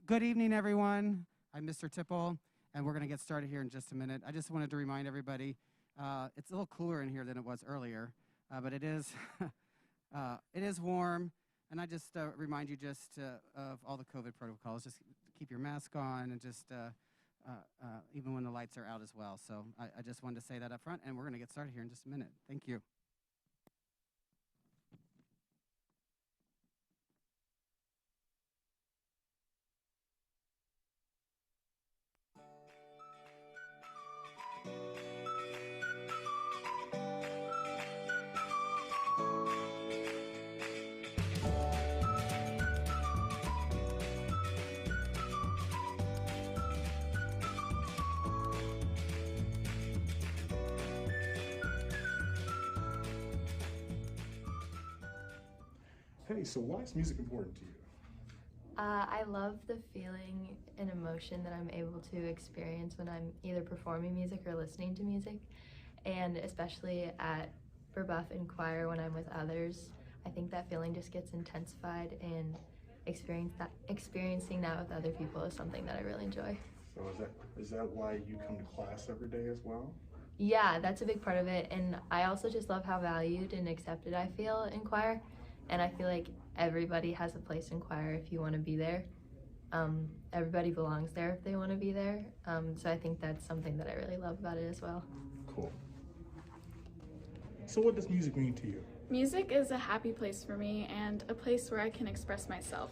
Good evening, everyone. I'm Mr. Tipple, and we're going to get started here in just a minute. I just wanted to remind everybody, it's a little cooler in here than it was earlier, but it is it is warm, and I just remind you just of all the COVID protocols. Just keep your mask on, and just even when the lights are out as well. So I just wanted to say that up front, and we're going to get started here in just a minute. Thank you. Hey, so why is music important to you? I love the feeling and emotion that I'm able to experience when I'm either performing music or listening to music, and especially at Brebeuf and choir when I'm with others. I think that feeling just gets intensified, and experiencing that with other people is something that I really enjoy. So is that why you come to class every day as well? Yeah, that's a big part of it, and I also just love how valued and accepted I feel in choir, and I feel like everybody has a place in choir if you want to be there. Everybody belongs there if they want to be there, so I think that's something that I really love about it as well. Cool. So what does music mean to you? Music is a happy place for me and a place where I can express myself.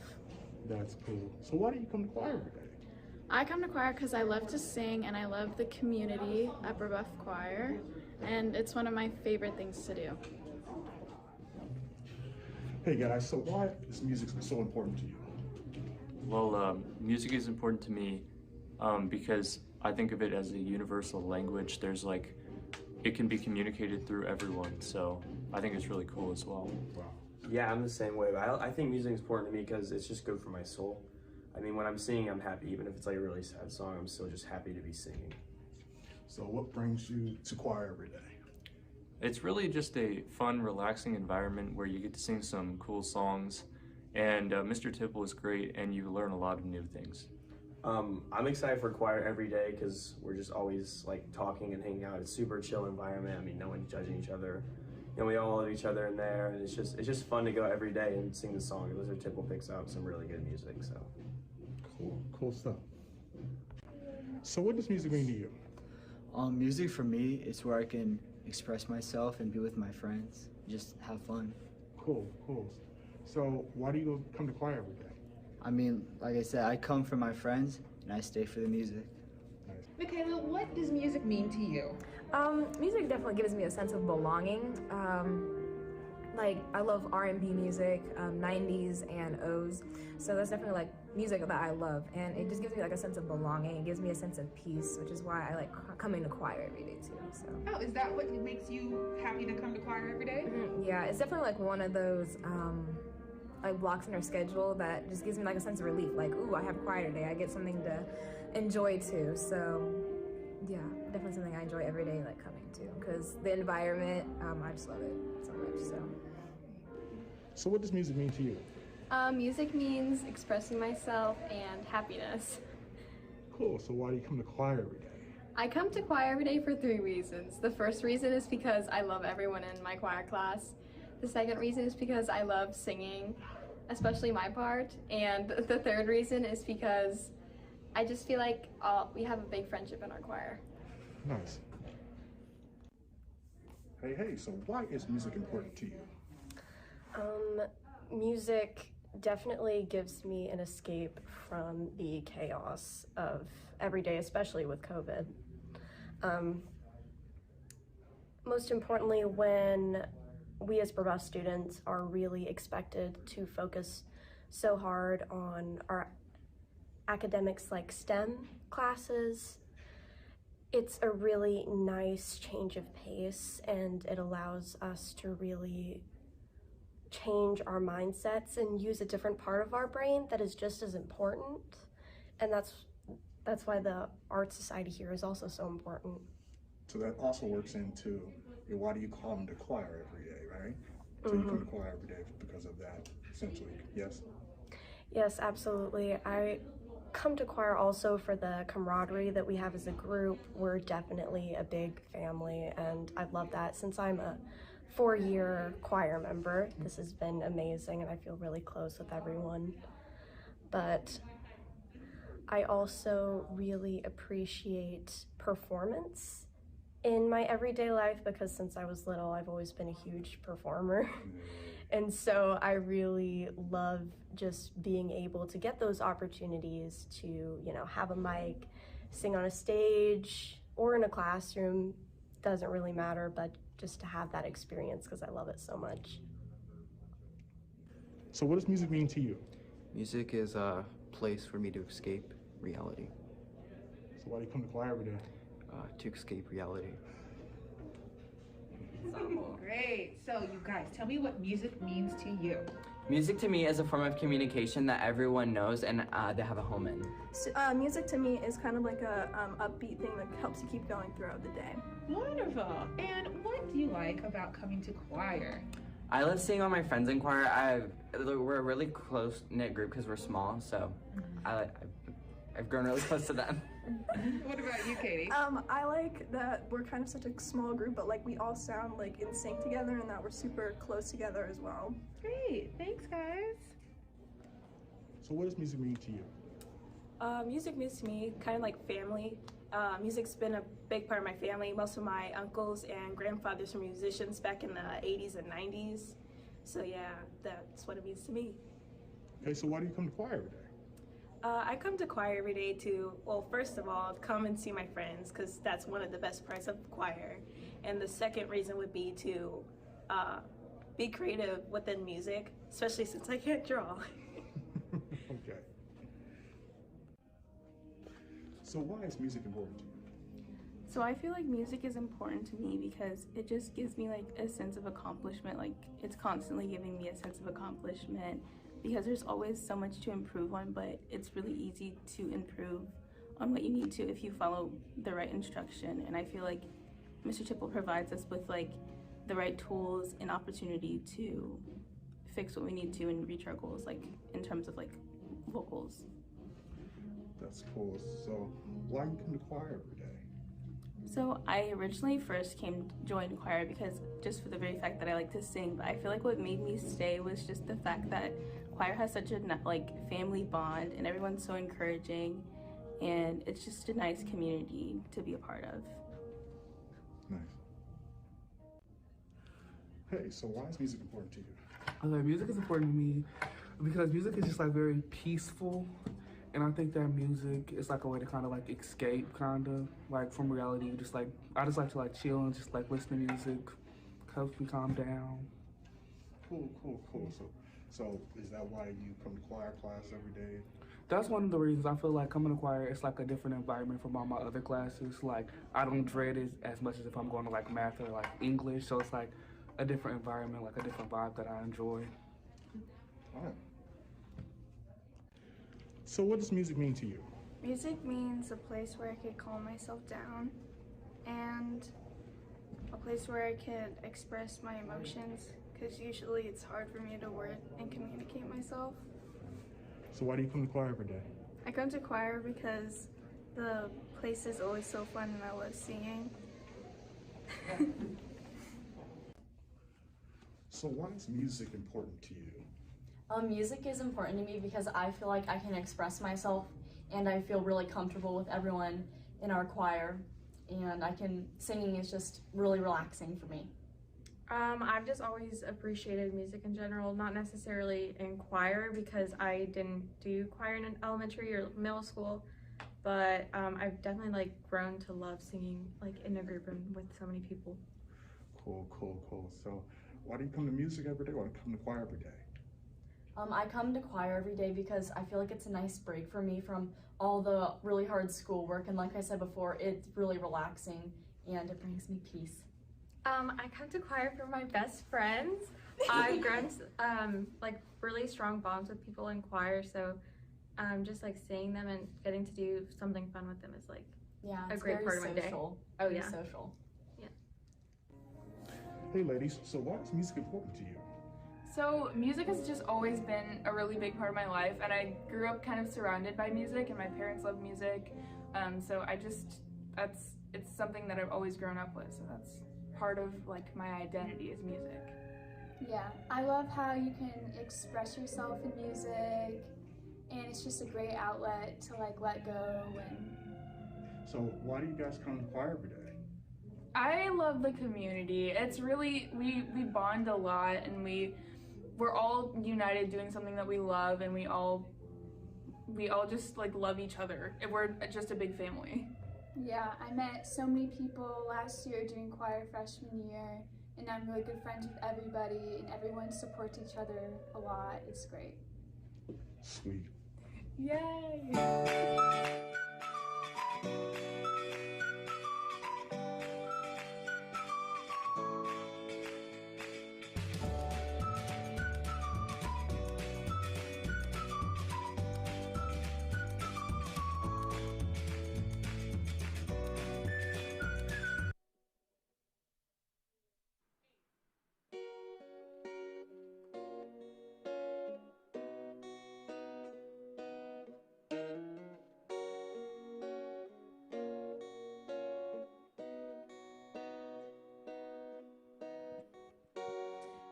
That's cool. So why do you come to choir every day? I come to choir because I love to sing and I love the community at Brebeuf Choir, and it's one of my favorite things to do. Hey guys, so why is music so important to you? Well, music is important to me because I think of it as a universal language. It can be communicated through everyone, so I think it's really cool as well. Wow. Yeah, I'm the same way. I think music is important to me because it's just good for my soul. I mean, when I'm singing, I'm happy. Even if it's like a really sad song, I'm still just happy to be singing. So what brings you to choir every day? It's really just a fun, relaxing environment where you get to sing some cool songs, and Mr. Tipple is great, and you learn a lot of new things. I'm excited for choir every day because we're just always like talking and hanging out. It's a super chill environment. I mean, no one's judging each other. You know, we all love each other in there, and it's just fun to go every day and sing the song. And Mr. Tipple picks out some really good music, so. Cool stuff. So what does music mean to you? Music for me is where I can express myself and be with my friends, just have fun. Cool. So why do you come to choir every day? I mean, like I said, I come for my friends and I stay for the music. Nice. Michaela, what does music mean to you? Music definitely gives me a sense of belonging. Like, I love R&B music, 90s and O's, so that's definitely like music that I love, and it just gives me like a sense of belonging. It gives me a sense of peace, which is why I like coming to choir every day too. So. Oh, is that what makes you happy to come to choir every day? Mm-hmm. Yeah, it's definitely like one of those like blocks in our schedule that just gives me like a sense of relief. Like, ooh, I have choir today. I get something to enjoy too. So, yeah, definitely something I enjoy every day, like coming to, because the environment, I just love it so much. So what does music mean to you? Music means expressing myself and happiness. Cool. So why do you come to choir every day? I come to choir every day for 3 reasons. The first reason is because I love everyone in my choir class. The second reason is because I love singing, especially my part. And the third reason is because I just feel like we have a big friendship in our choir. Nice. Hey, so why is music important to you? Music definitely gives me an escape from the chaos of every day, especially with COVID. Most importantly, when we as Brebeuf students are really expected to focus so hard on our academics like STEM classes, it's a really nice change of pace, and it allows us to really change our mindsets and use a different part of our brain that is just as important. And that's why the Art Society here is also so important. So that also works into why do you come to choir every day, right? So you come to choir every day because of that, essentially, yes? Yes, absolutely. I come to choir also for the camaraderie that we have as a group. We're definitely a big family, and I love that. Since I'm a 4-year choir member, this has been amazing, and I feel really close with everyone. But I also really appreciate performance in my everyday life, because since I was little, I've always been a huge performer. And so I really love just being able to get those opportunities to, you know, have a mic, sing on a stage or in a classroom, doesn't really matter, but just to have that experience because I love it so much. So what does music mean to you? Music is a place for me to escape reality. So why do you come to choir every day? To escape reality. Great. So you guys, tell me what music means to you. Music to me is a form of communication that everyone knows and they have a home in. So, music to me is kind of like a upbeat thing that helps you keep going throughout the day. Wonderful. And what do you like about coming to choir? I love seeing all my friends in choir. We're a really close-knit group because we're small, so I've grown really close to them. What about you, Katie? I like that we're kind of such a small group, but like we all sound like in sync together, and that we're super close together as well. Great, thanks guys. So what does music mean to you? Music means to me kind of like family. Music's been a big part of my family. Most of my uncles and grandfathers were musicians back in the 80s and 90s. So yeah, that's what it means to me. Okay, so why do you come to choir every day? I come to choir every day to, well, first of all, come and see my friends, because that's one of the best parts of choir. And the second reason would be to be creative within music, especially since I can't draw. Okay. So why is music important to you? So I feel like music is important to me because it just gives me like a sense of accomplishment. Like it's constantly giving me a sense of accomplishment because there's always so much to improve on, but it's really easy to improve on what you need to if you follow the right instruction. And I feel like Mr. Tipple provides us with like the right tools and opportunity to fix what we need to and reach our goals, like in terms of like vocals. That's cool. So why do you come to choir every day? So I originally first joined choir because just for the very fact that I like to sing, but I feel like what made me stay was just the fact that choir has such a like family bond and everyone's so encouraging, and it's just a nice community to be a part of. Nice. Hey, so why is music important to you? Okay, music is important to me because music is just like very peaceful. And I think that music is like a way to kind of like escape kind of like from reality. Just like, I just like to like chill and just like listen to music, helps me calm down. Cool. So is that why you come to choir class every day? That's one of the reasons I feel like coming to choir, it's like a different environment from all my other classes. Like I don't dread it as much as if I'm going to like math or like English. So it's like a different environment, like a different vibe that I enjoy. All right. So what does music mean to you? Music means a place where I could calm myself down and a place where I could express my emotions, because usually it's hard for me to word and communicate myself. So why do you come to choir every day? I come to choir because the place is always so fun and I love singing. So why is music important to you? Music is important to me because I feel like I can express myself and I feel really comfortable with everyone in our choir, and singing is just really relaxing for me. I've just always appreciated music in general, not necessarily in choir because I didn't do choir in elementary or middle school, but I've definitely like grown to love singing like in a group and with so many people. Cool. So why do you come to music every day? Why do you come to choir every day? I come to choir every day because I feel like it's a nice break for me from all the really hard schoolwork, and like I said before, it's really relaxing and it brings me peace. I come to choir for my best friends. I've grown like really strong bonds with people in choir, so just like seeing them and getting to do something fun with them is like a great part of my day. Oh very yeah. Social. Yeah. Hey ladies, so why is music important to you? So music has just always been a really big part of my life, and I grew up kind of surrounded by music, and my parents love music. So it's something that I've always grown up with. So that's part of like my identity is music. Yeah, I love how you can express yourself in music, and it's just a great outlet to like let go. And So why do you guys come to choir every day? I love the community. It's really we bond a lot, and we're all united doing something that we love, and we all just like love each other. And we're just a big family. yeah, I met so many people last year during choir freshman year, and I'm really good friends with everybody, and everyone supports each other a lot. It's great. Sweet. Yay!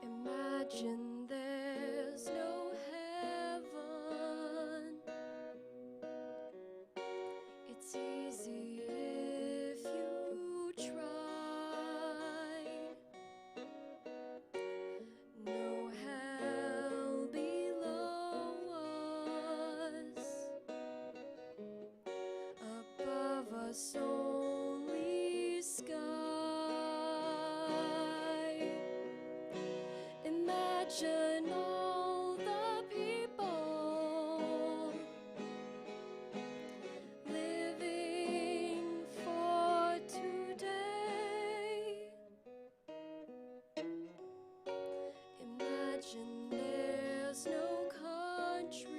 Imagine there's no heaven. It's easy if you try. No hell below us. Above us only sky. Imagine all the people living for today. Imagine there's no countries.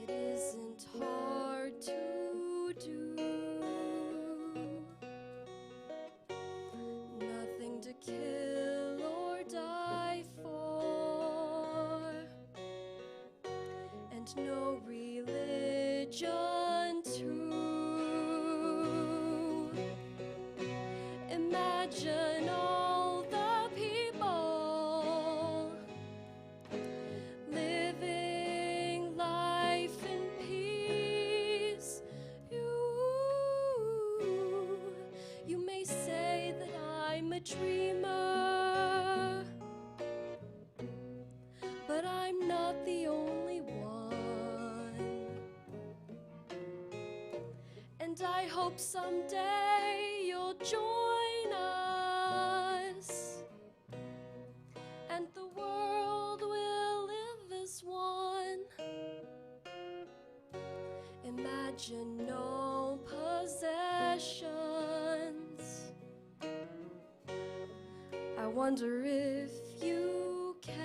It isn't hard to do. Nothing to kill or die for, and no religion too. Imagine all the people living life in peace. You may say that I'm a dreamer, but I'm not the only one. And I hope someday you'll join us, and the world will live as one. Imagine no possessions. I wonder if you can.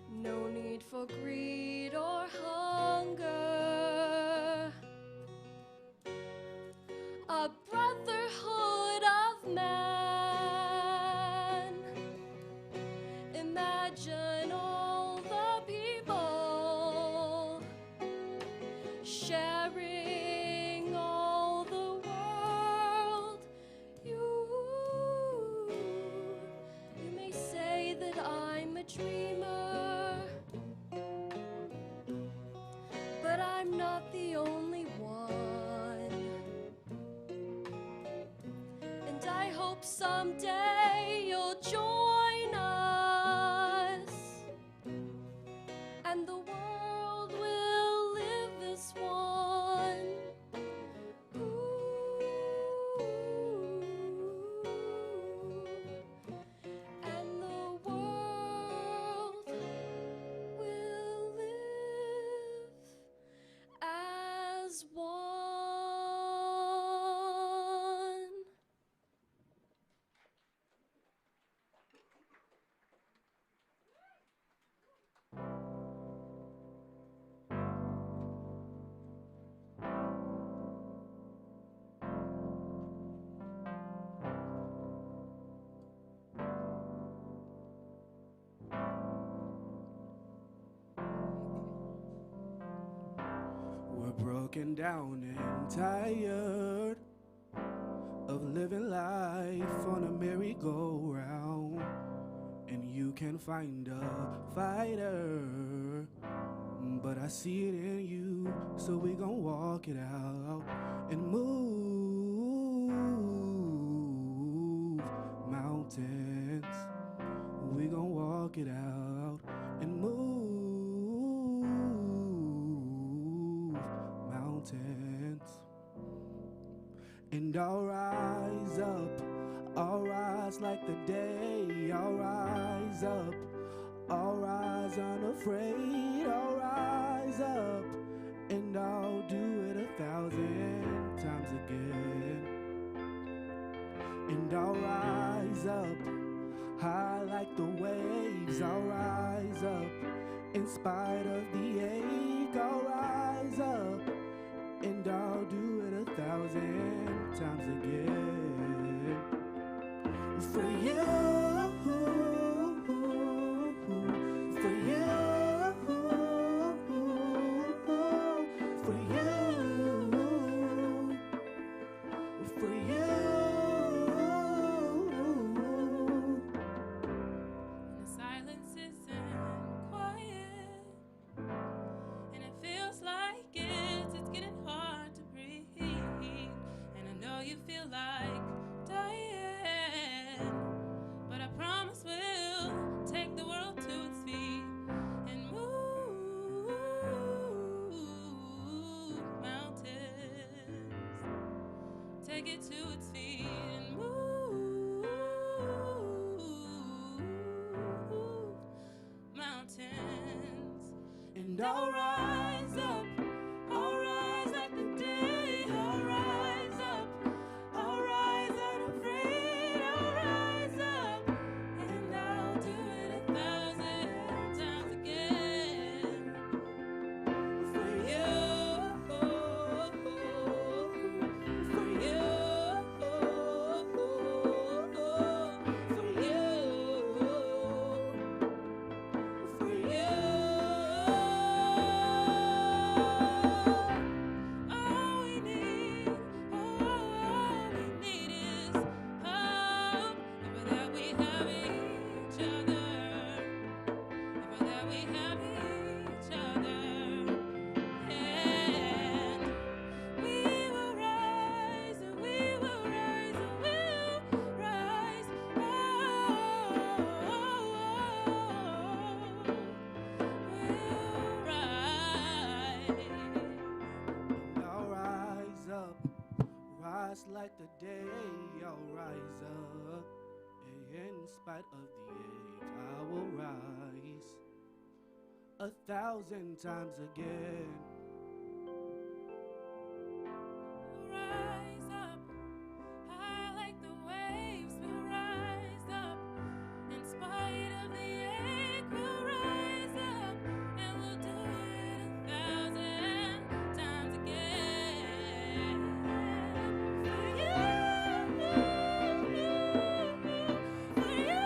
No need for greed or hunger. A brotherhood of man. Imagine all the people sharing all the world. You may say that I'm a dreamer, but I'm not the only one. And I hope someday you'll join us, and the world will live as one. And the world will live as one. You're broken down and tired of living life on a merry-go-round, and you can find a fighter, but I see it in you, so we gon' walk it out and move mountains. We gon' walk it out and move mountains. And I'll rise up, I'll rise like the day. I'll rise up, I'll rise unafraid. I'll rise up, and I'll do it 1,000 times again. And I'll rise up, high like the waves. I'll rise up, in spite of the ache. I'll rise up, and I'll do it 1,000 times again. For you, for you, for you, for you. The silence isn't quiet, and it feels like it's getting hard to breathe. And I know you feel like dying, but I promise we'll take the world to its feet and move mountains. Take it to its feet and move mountains. And I'll rise up, I'll rise like the day. I'll rise up, I'll rise unafraid. I'll rise up, and I'll do it 1,000 times again. For you, for you, for you, for you. All we need is hope. And for that we have each other. And for that we have each other. And we will rise, and we will rise, and we'll rise. We'll rise. And I'll rise up, rise like the day. I'll rise up, in spite of the ache. I will rise 1,000 times again. Rise up, high like the waves. We'll rise up, in spite of the ache. We'll rise up, and we'll do it 1,000 times again. For you, for you,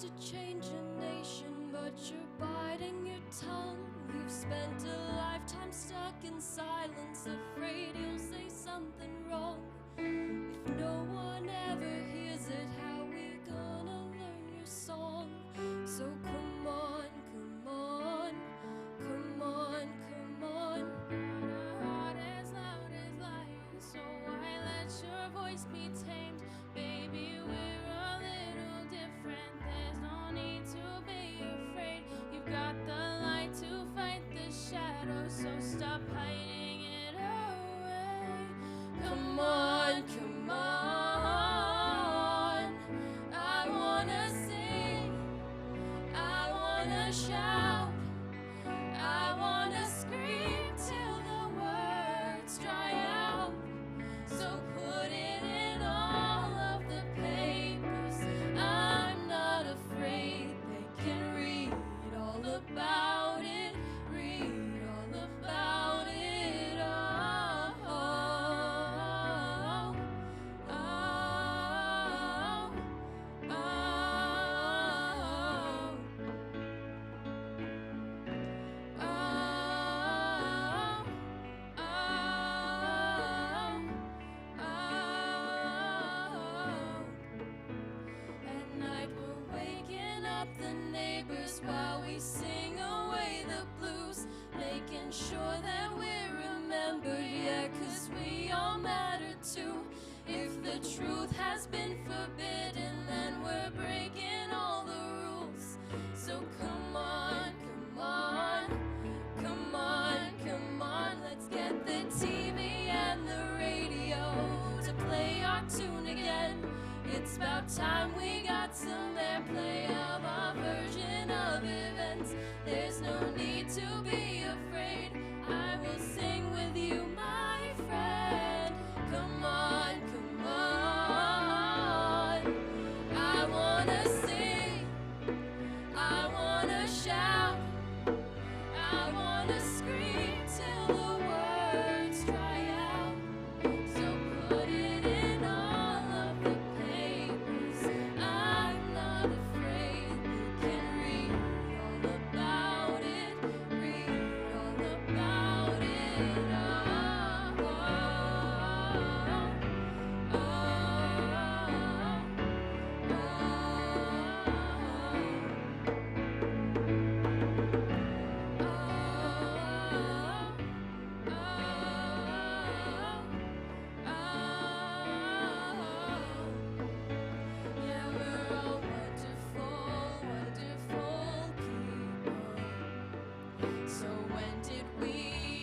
To change a nation, but you're biting your tongue. You've spent a lifetime stuck in silence, afraid you'll say something wrong. If no one ever hears it, how we gonna learn your song? So come on, come shout. I wanna scream till the words dry out. So put it in all of the papers. I'm not afraid, they can read all about it. Read all about it. Oh, oh, oh, oh, oh. At night we're waking up the neighbors while we sing away the blues, making sure that we're remembered, yeah, 'cause we all matter too. If the truth has been forbidden, then we're breaking all the rules. So come on, come on, come on, come on, let's get the TV and the radio to play our tune again. It's about time we got some airplay of our version of events. There's no need to be afraid, I will sing with you, my friend. Come on, come on. I wanna sing, I wanna shout, I wanna scream till the words dry out. So put it in all of the papers. I'm not afraid, they can read all about it. Read all about it. Oh, oh, oh, yeah, we're all wonderful, wonderful people. So when did we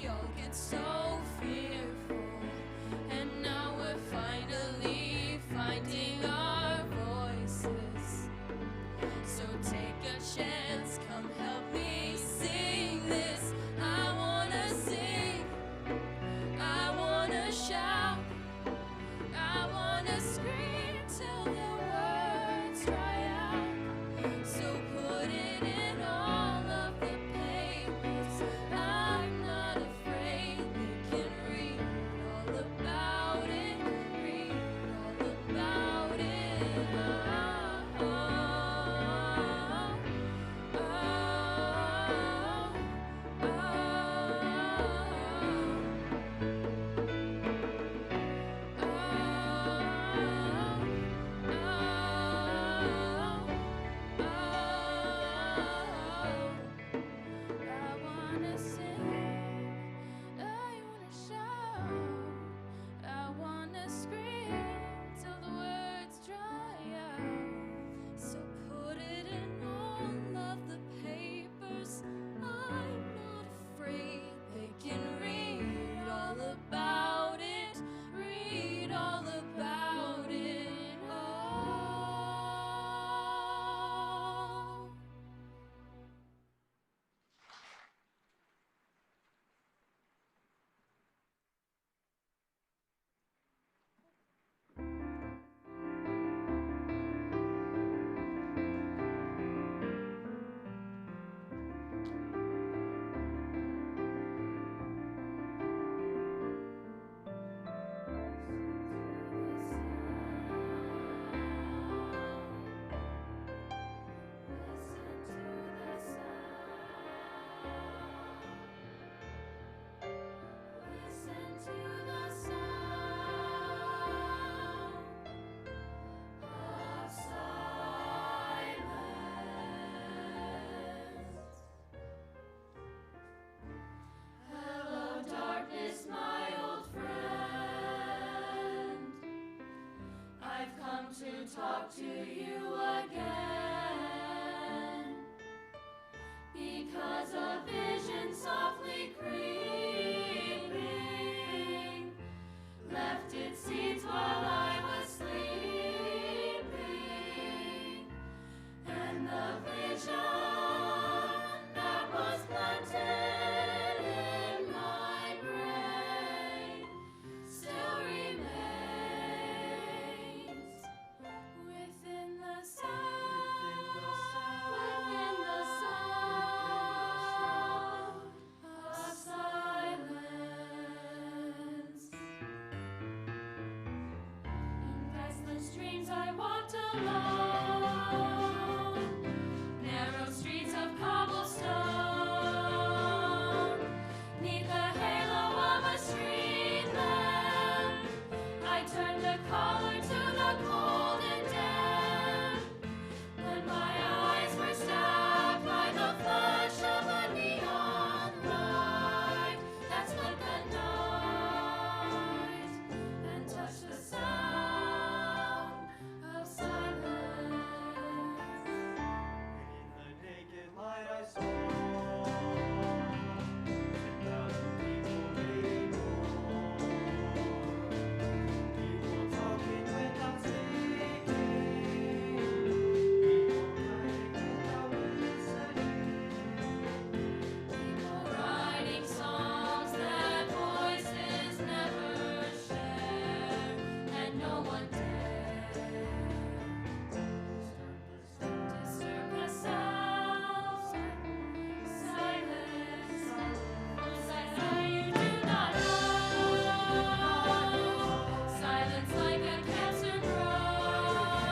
all get so fearful? And now we're finally finding our voices. So take a chance, come help me sing this. I wanna sing, I wanna shout, I wanna scream till the words dry out. So put it in all of the papers. I'm not afraid, they can read all about it. Read all about it. Oh, oh, oh, oh, oh. I wanna sing, I wanna shout, I wanna scream till the words dry out. So put it in all of the papers. I'm not afraid, they can read all about it. Read all about it. Oh. Hello, darkness, my old friend. I've come to talk to you again, because a vision softly creeping left its seeds while I was sleeping, and the vision I walked alone, narrow streets of cobblestone, neath the halo of a street lamp, I turned a collar to the cold and damp. When my eyes were stabbed by the flash of a neon light that split the night and touched the sound of silence. In the naked light I saw 10,000 people waiting more. People talking without speaking. People writing without listening. People writing songs that voices never share, and no one dare disturb the sound. Silence, silence you do not know. Silence like a cancer grows.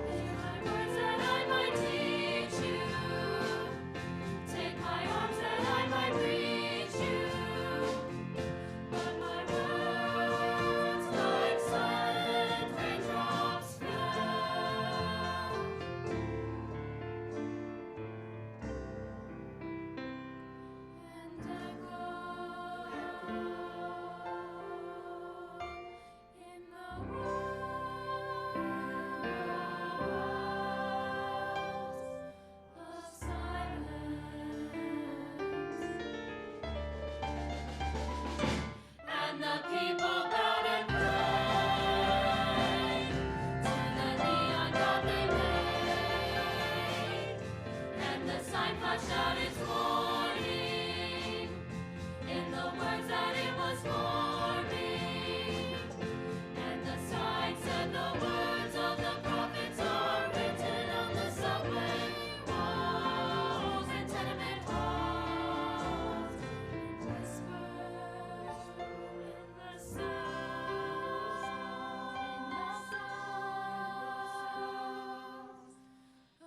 Hear my words that I might teach you. Take my arms that I might reach you. But my words like silent raindrops fell. And echoed in the wells of silence. And the people bowed and prayed to the neon god they made, and the sign flashed out its warning in the words that it was forming. And the sign said the words of the prophets are written on the subway walls and tenement halls, and whispered in the sound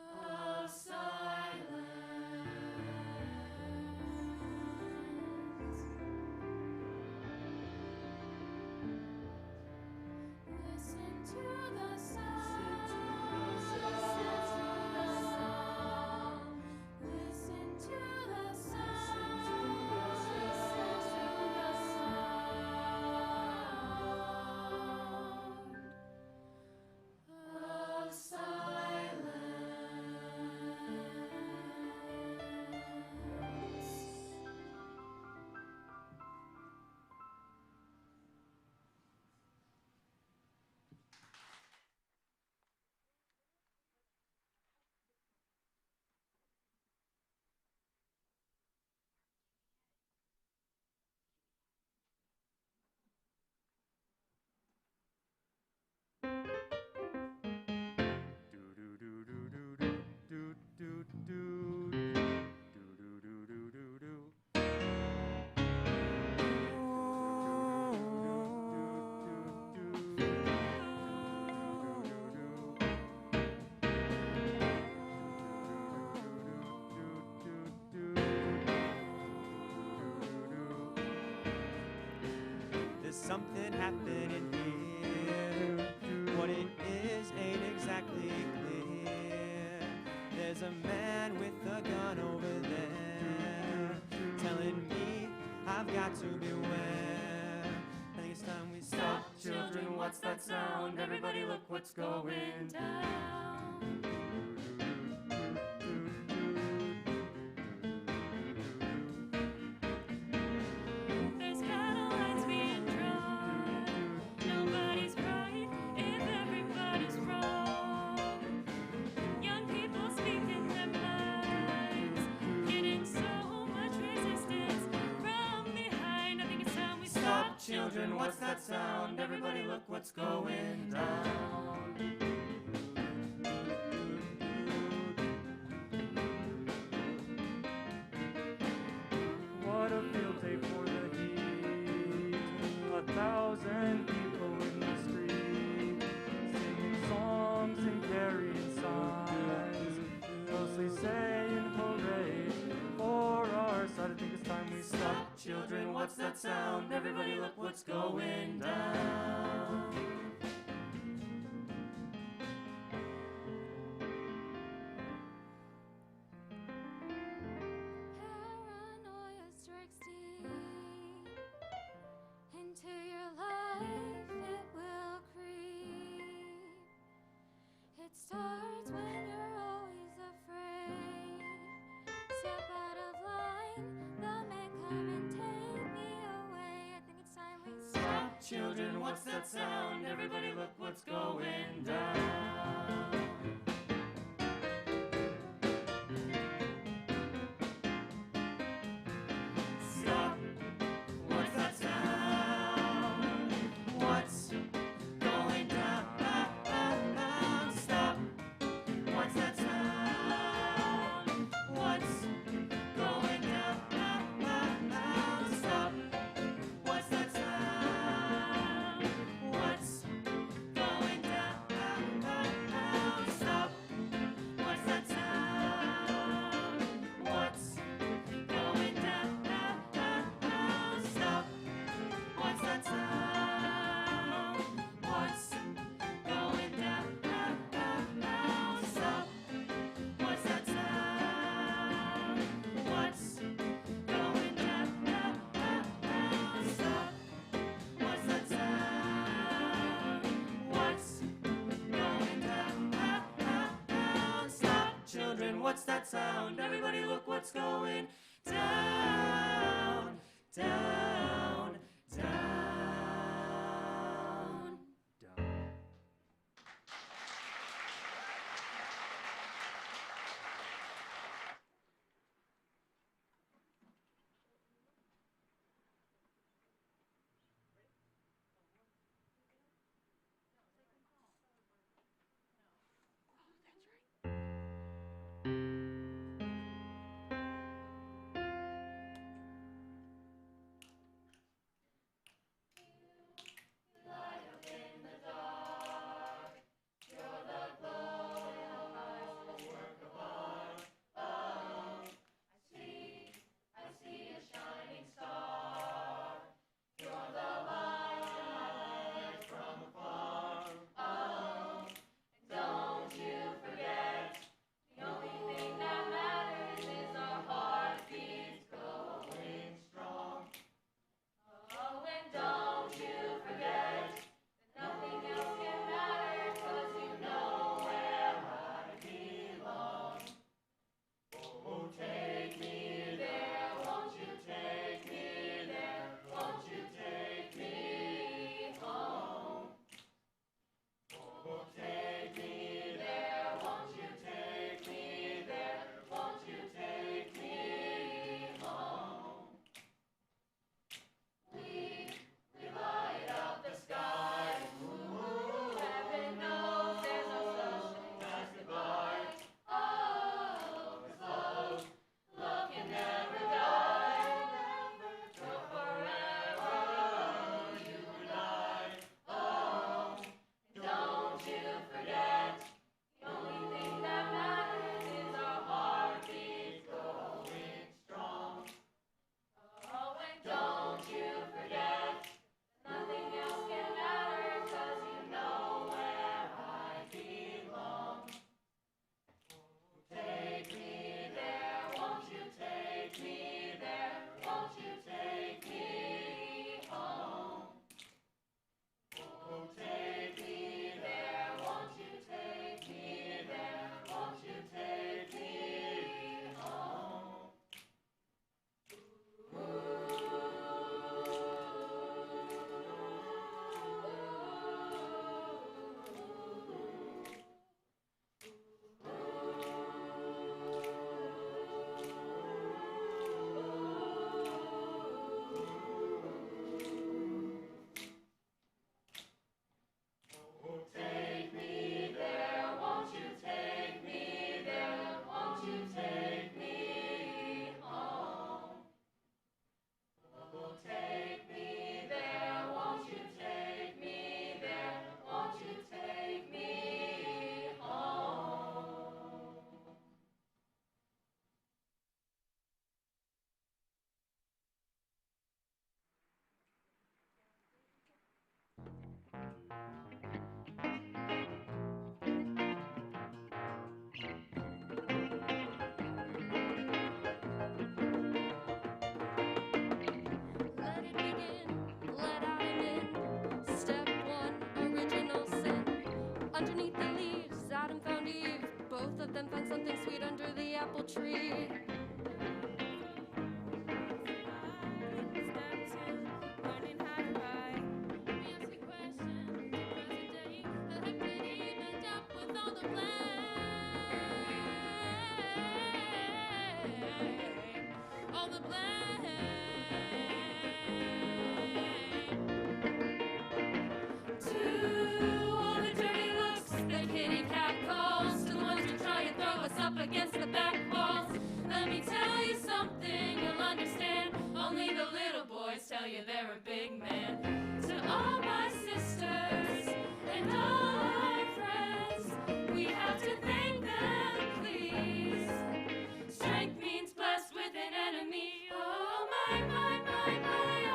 of silence. Listen to the sound. Listen to the sound of silence. There's something happening here. What it is ain't exactly clear. There's a man with a gun over there telling me I've got to beware. I think it's time we stop. Children, what's that sound? Everybody look what's going down. There's battle lines being drawn. Nobody's right if everybody's wrong. Young people speaking their minds, getting so much resistance from behind. I think it's time we stop. Children, what's that sound? Everybody look what's going down. What a field day for the heat. 1,000 people in the street, what's that sound? Everybody look what's going down. Paranoia strikes deep into your life, it will creep. It starts when you're always afraid. Step out of line, the man come and take me away. I think it's time we stop. Children, what's that sound? Everybody look what's going down. Stop. What's that sound? What's going down? Stop. What's that sound? What's going down? Stop. What's that sound? What's going down? Stop. What's that sound? What's going down? Stop. What's that sound? What's going down? Stop. What's that sound? What's going down? Stop. What's that sound? What's going down? Stop. Children, what's that sound? Everybody look what's going down, down, down, down. and find something sweet under the apple tree. Against the back walls. Let me tell you something you'll understand. Only the little boys tell you they're a big man. To all my sisters and all our friends, we have to thank them, please. Strength means blessed with an enemy. Oh, my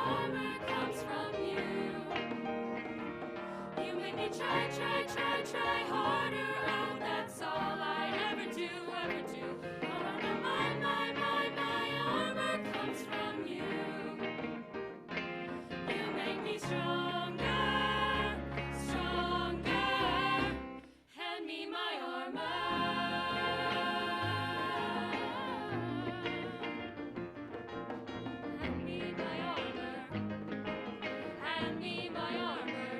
armor comes from you. You make me try harder. Oh, that's all I ever do. Oh, no, my armor comes from you. You make me stronger. Hand me my armor. Hand me my armor. Hand me my armor.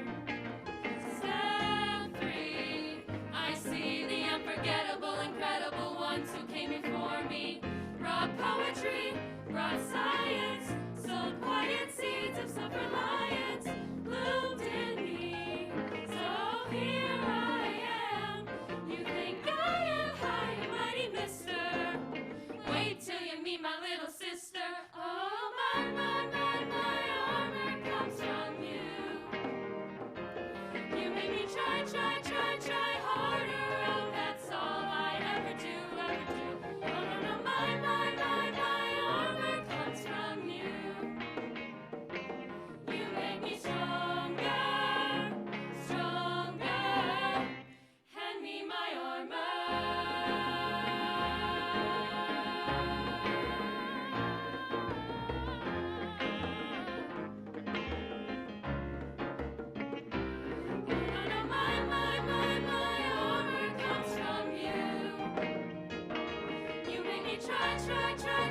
Step 3. I see the unforgettable, incredible ones who came before me. Brought poetry, brought science, sowed quiet seeds of self-reliance, bloomed in me. So here I am. You think I am high and mighty, mister? Wait till you meet my little sister. Oh, my armor comes from you. You make me try harder. Oh, that's all I ever do. Oh, no, my armor comes from you. You make me stronger. Hand me my armor.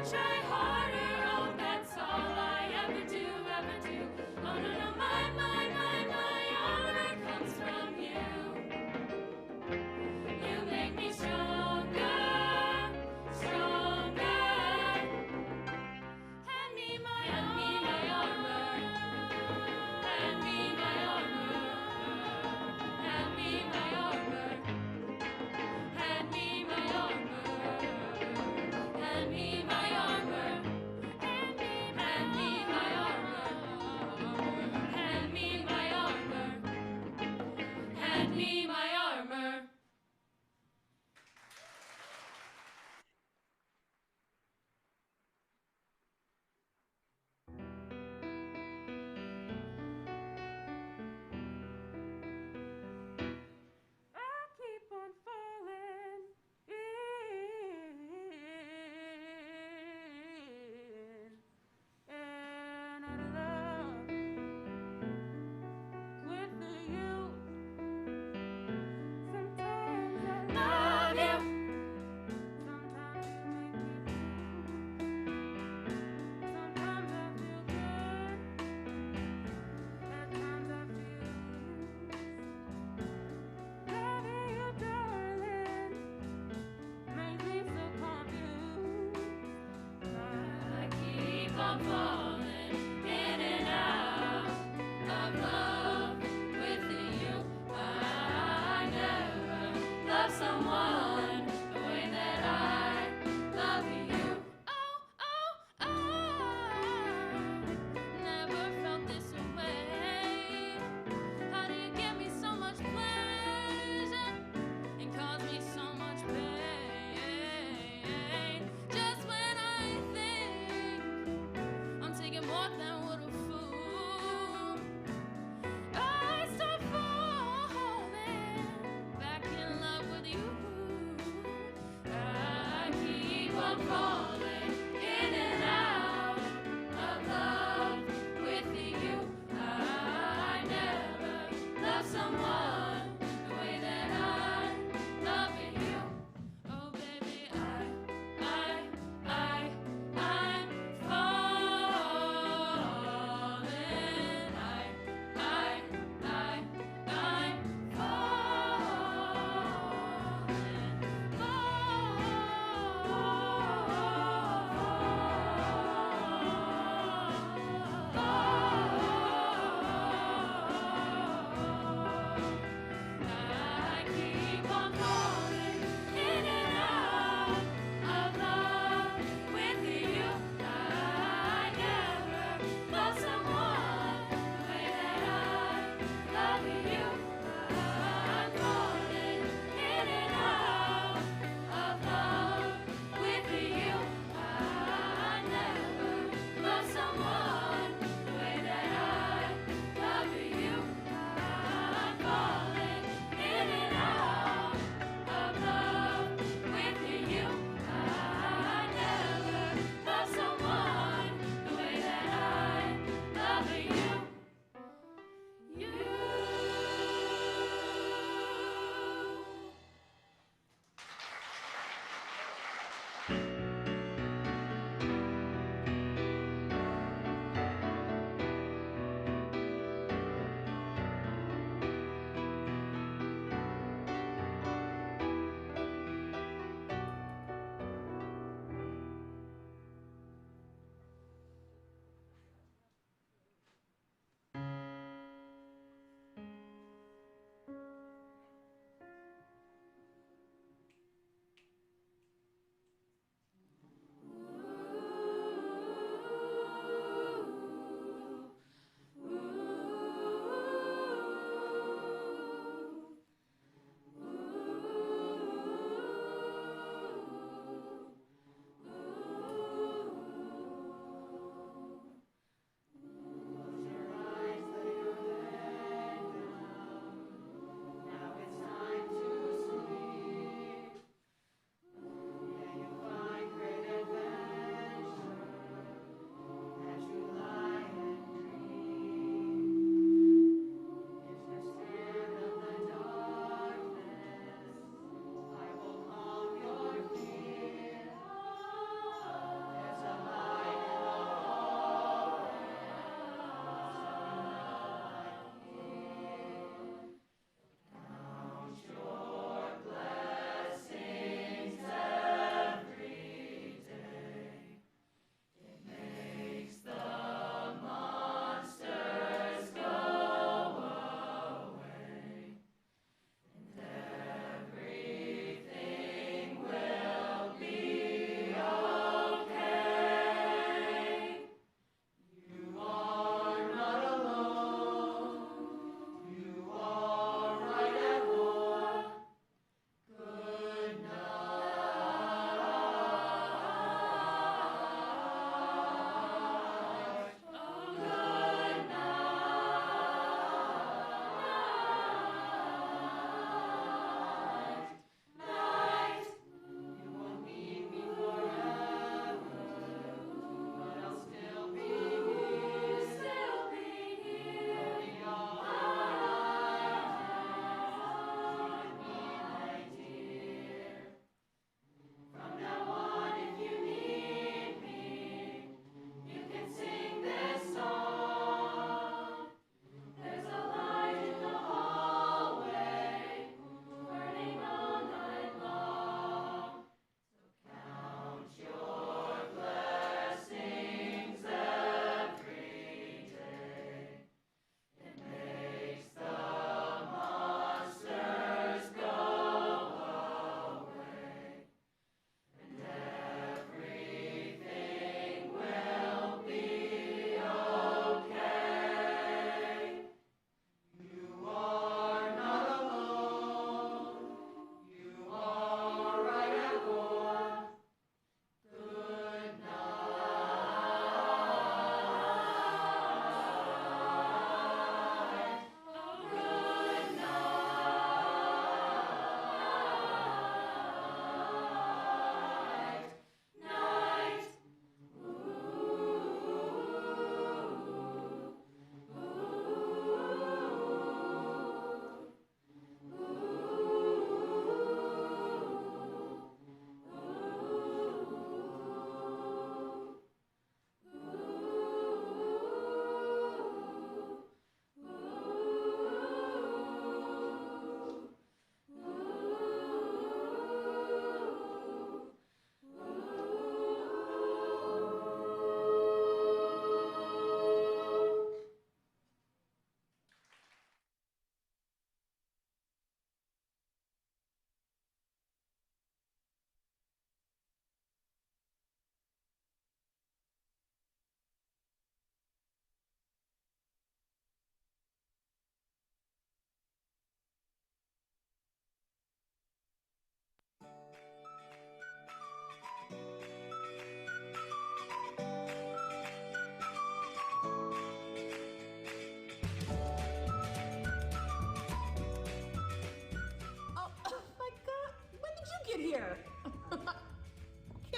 Try harder. Oh, that's all I ever do. Oh, no, my armor comes from you. You make me stronger. Hand me my armor. Hand me my armor. Hand me my armor. Hand me my armor. Hand me my armor. Hand me my armor. Hand me my armor. Hand me my armor. I keep on falling in out of love with you. Sometimes I love you. Sometimes you make me blue. Sometimes I feel good. At times I feel loving you, darling, makes me so confused. I keep on falling in and out of love with you. I never loved someone the way that I love you. I never felt this way. How do you give me so much pleasure and cause me so much pain? Just when I think I'm taking more than would a fool, I start falling back in love with you. I keep on falling in and out of love with you. I never loved someone the way that I love you. Oh,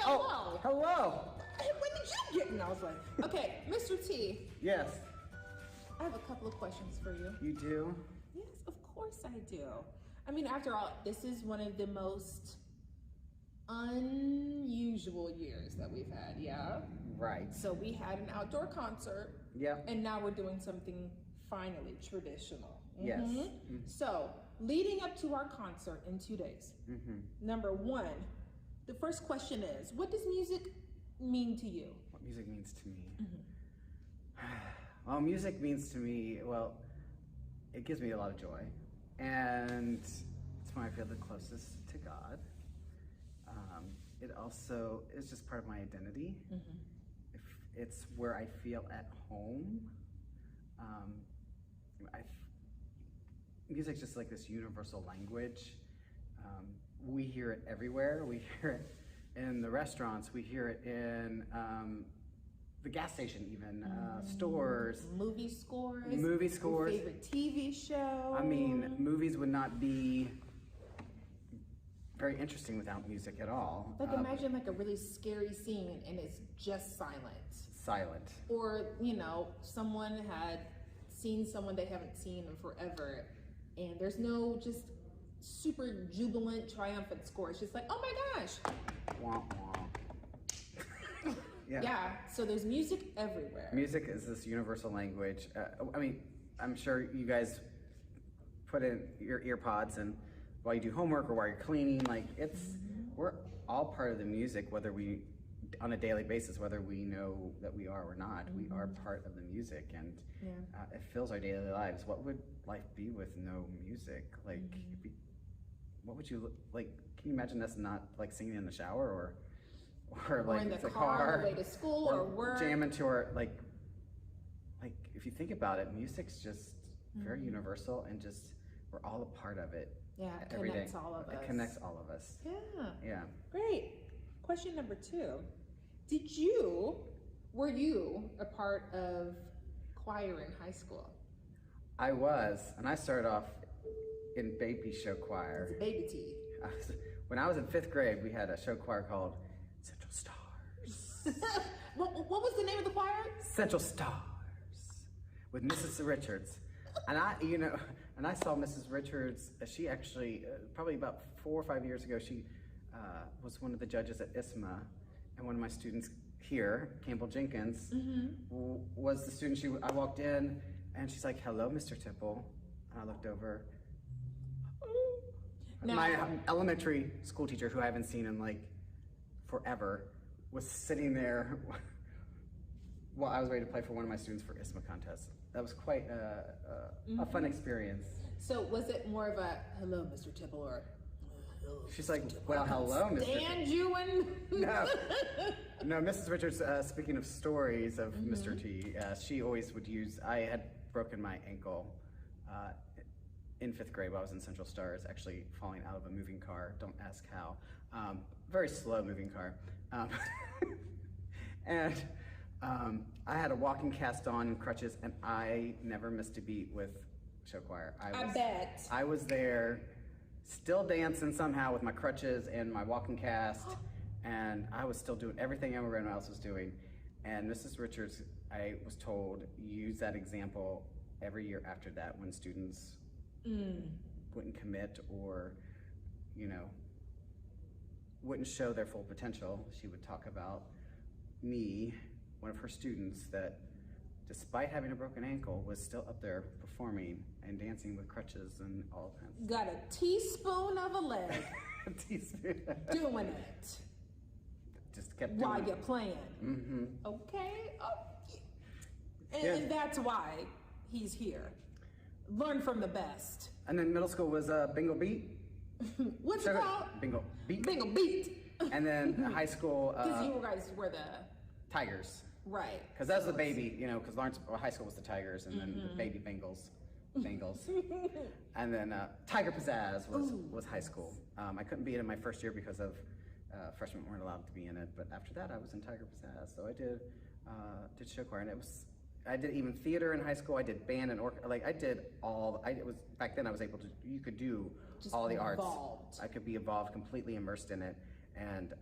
hello. Hello. Hey, when did you get? And I was like, okay, Mr. T, Yes. I have a couple of questions for you. You do? Yes, of course I do. I mean, after all, this is one of the most unusual years that we've had, yeah? Right. So we had an outdoor concert. Yep. And now we're doing something finally traditional. Yes. Mhm. So, leading up to our concert in 2 days, number one, the first question is, what does music mean to you? What music means to me? Well, music means to me, well, it gives me a lot of joy. And it's when I feel the closest to God. It also is just part of my identity. It's where I feel at home. Music's just like this universal language. We hear it everywhere. We hear it in the restaurants. We hear it in the gas station even, stores. Movie scores. Movie scores. Your favorite TV show. I mean, movies would not be very interesting without music at all. Like imagine like a really scary scene and it's just silent. Silent. Or, you know, someone had seen someone they haven't seen in forever and there's no just super jubilant, triumphant score. It's just like, oh my gosh. Wah, wah. Yeah, so there's music everywhere. Music is this universal language. I mean, I'm sure you guys put in your ear pods and while you do homework or while you're cleaning, like we're all part of the music, whether we, on a daily basis, whether we know that we are or not, we are part of the music and it fills our daily lives. What would life be with no music? Like, what would you, like, can you imagine us not like singing in the shower or like in the it's car, on the way to school or work. Jamming to our, like if you think about it, music's just very universal and just, we're all a part of it. Yeah, it every connects day. all of us. It connects all of us. Yeah. Yeah. Great. Question number 2. Were you a part of choir in high school? I was, and I started off in baby show choir. It's a baby T. When I was in 5th grade, we had a show choir called Central Stars. What was the name of the choir? Central Stars, with Mrs. Richards. And I saw Mrs. Richards, she actually, probably about 4 or 5 years ago, she was one of the judges at ISMA, and one of my students here, Campbell Jenkins, was the student. I walked in, and she's like, hello, Mr. Tipple. And I looked over. My elementary school teacher, who I haven't seen in like forever, was sitting there while I was ready to play for one of my students for ISMA contest. That was quite a fun experience. So was it more of a, hello, Mr. Tipple, or she's like, well, hello, Mr. Stand you and... No, Mrs. Richards, speaking of stories of Mr. T, she always would use, I had broken my ankle in 5th grade while I was in Central Stars, actually falling out of a moving car. Don't ask how. Very slow moving car. And I had a walking cast on crutches, and I never missed a beat with show choir. I bet. I was there, still dancing somehow with my crutches and my walking cast, and I was still doing everything everyone else was doing. And Mrs. Richards, I was told, use that example every year after that when students wouldn't commit or, wouldn't show their full potential. She would talk about me, one of her students, that despite having a broken ankle, was still up there performing and dancing with crutches and all kinds. Got a teaspoon of a leg. A teaspoon. Doing it. Just kept doing while it. you're playing. Okay. And that's why he's here. Learn from the best. And then middle school was Bingo Beat. What's it called? Bingo Beat. Bingo Beat. And then high school. Because you guys were the Tigers. Right. Because that was the baby, because Lawrence high school was the Tigers, and then the baby Bengals. And then Tiger Pizzazz was high school. I couldn't be in it my first year because of freshmen weren't allowed to be in it, but after that I was in Tiger Pizzazz. So I did show choir, and I did even theater in high school. I did band and orchestra. Like I did all. Back then I was able to. You could do just all the arts. I could be involved, completely immersed in it, and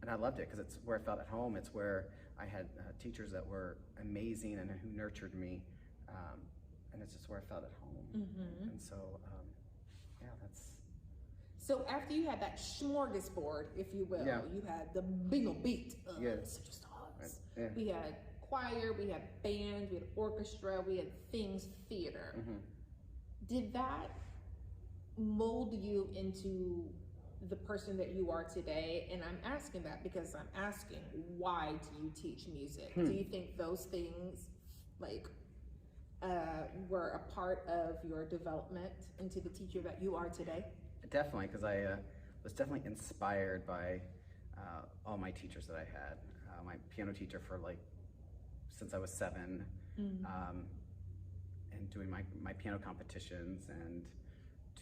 and I loved it because it's where I felt at home. It's where I had teachers that were amazing and who nurtured me, and it's just where I felt at home. Mm-hmm. And so, yeah, that's. So after you had that smorgasbord, if you will, Yeah. you had the bingo beat of Yes. superstars. Yeah. We had choir, we had band, we had orchestra, we had things theater. Mm-hmm. Did that mold you into the person that you are today? And I'm asking that because I'm asking, why do you teach music? Do you think those things like were a part of your development into the teacher that you are today? Definitely, because I was definitely inspired by all my teachers that I had. My piano teacher for since I was 7, and doing my piano competitions, and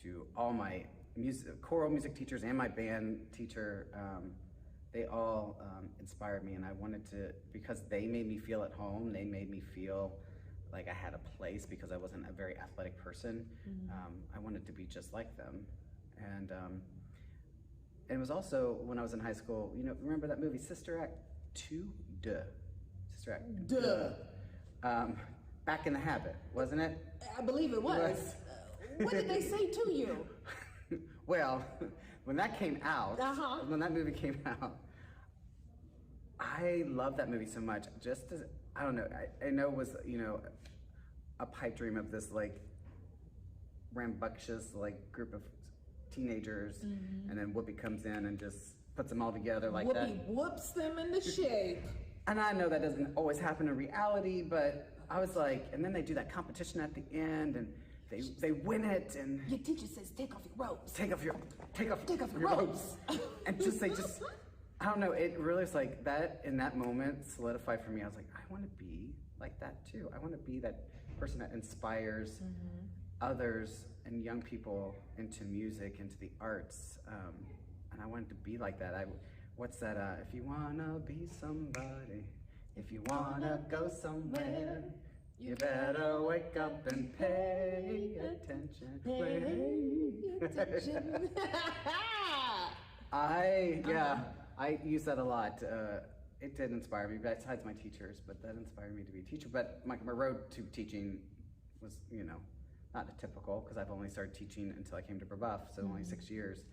to all my choral music teachers and my band teacher. They all inspired me, and I wanted to, because they made me feel at home, they made me feel like I had a place because I wasn't a very athletic person. I wanted to be just like them. And it was also when I was in high school, remember that movie Sister Act 2? Sister Act. Duh. Back in the Habit, wasn't it? I believe it was. What did they say to you? Well, when that came out, when that movie came out, I loved that movie so much. Just as, I don't know, I know it was, a pipe dream of this rambunctious group of teenagers, and then Whoopi comes in and just puts them all together like that. Whoopi whoops them into shape. And I know that doesn't always happen in reality, but I was like, and then they do that competition at the end, and they win it, and your teacher says, "Take off your ropes. Take off your ropes." And I don't know. It really was like that. In that moment, solidified for me. I was like, I want to be like that too. I want to be that person that inspires others and young people into music, into the arts, and I wanted to be like that. What's that? If you wanna be somebody, if you wanna go somewhere, you better wake up and pay attention. Pay attention. I use that a lot. It did inspire me, besides my teachers, but that inspired me to be a teacher. But my road to teaching was, not a typical, because I've only started teaching until I came to Brebeuf, so only 6 years.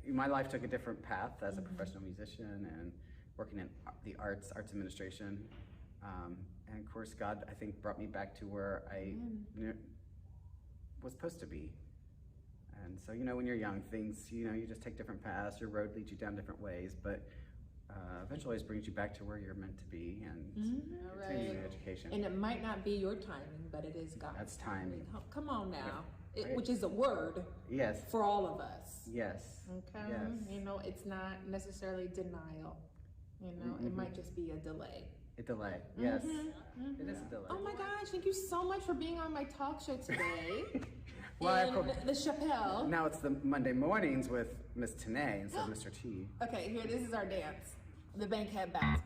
And my life took a different path as a professional musician and working in the arts administration. And of course, God, I think, brought me back to where I was supposed to be. And so, when you're young, things, you just take different paths, your road leads you down different ways, but eventually it brings you back to where you're meant to be and continuing education. And it might not be your timing, but it is God's. That's timing. Come on now. Which is a word for all of us. Yes. Okay. Yes. It's not necessarily denial. It might just be a delay. A delay, yes. It is a delay. Oh my gosh, thank you so much for being on my talk show today. Well, the Chapelle. Now it's the Monday mornings with Miss Tanae instead of Mr. T. Okay, here, this is our dance. The bankhead bounce.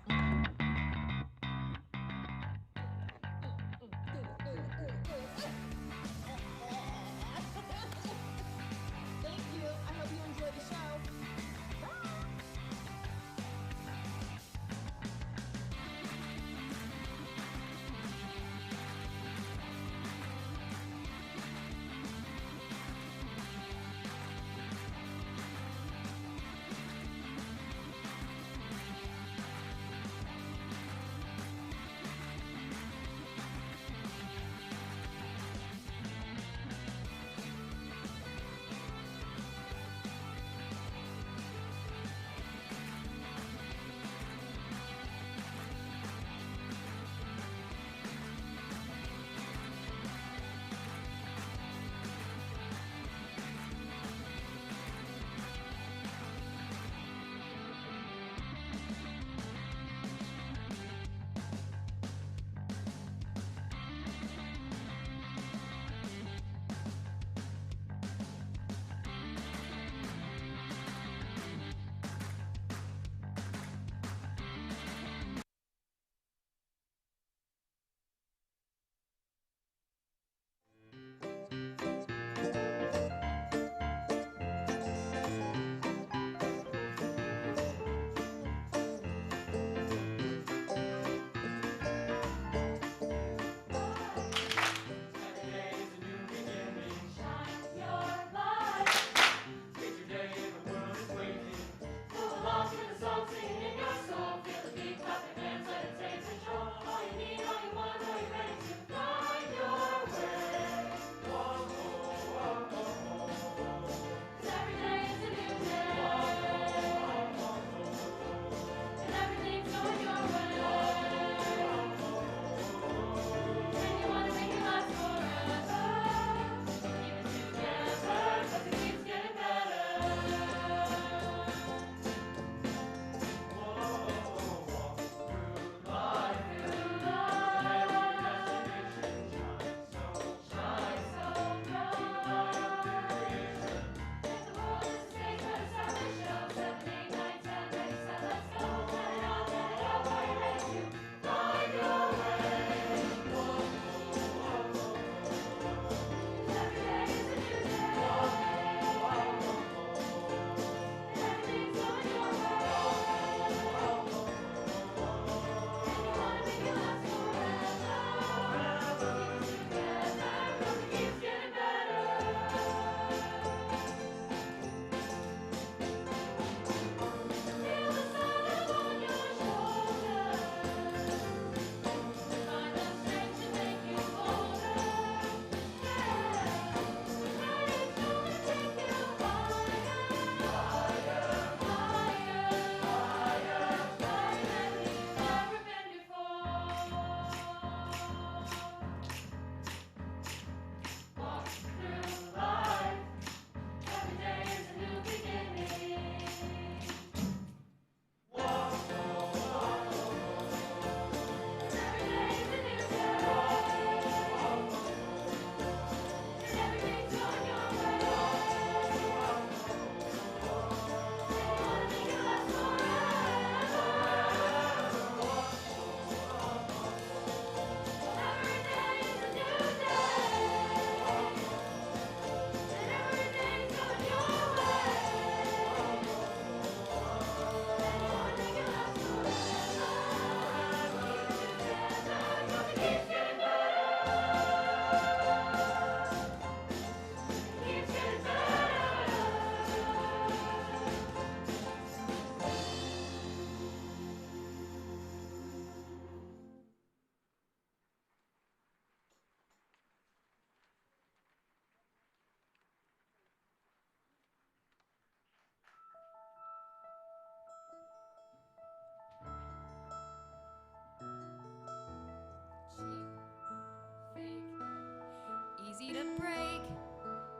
need a break.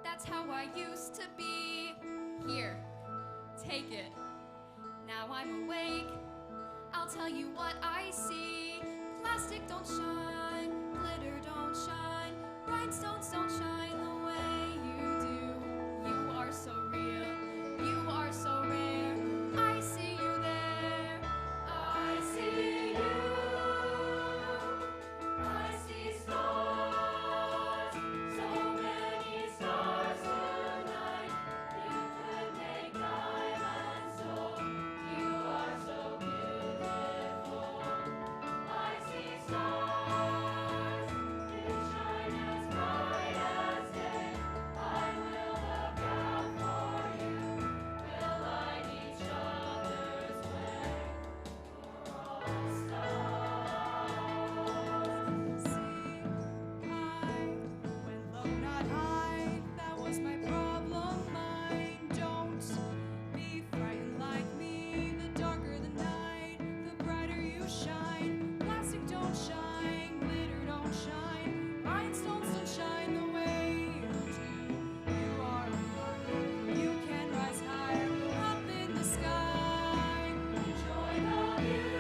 That's how I used to be. Here, take it. Now I'm awake. I'll tell you what I see. Plastic don't shine, glitter don't shine, rhinestones don't shine the way you do. You are so real, you are so rare. I see you there, I see you. I see stars, so many stars tonight. You could make diamonds, so you are so beautiful. I see stars, you shine as bright as day. I will look out for you, we'll light each other's way. We're all stars. See, I went low, not high. That was my problem. Mine. Don't be frightened like me. The darker the night, the brighter you shine. Plastic don't shine, glitter don't shine, rhinestones don't shine the way you do. You can rise higher up in the sky. Enjoy the view.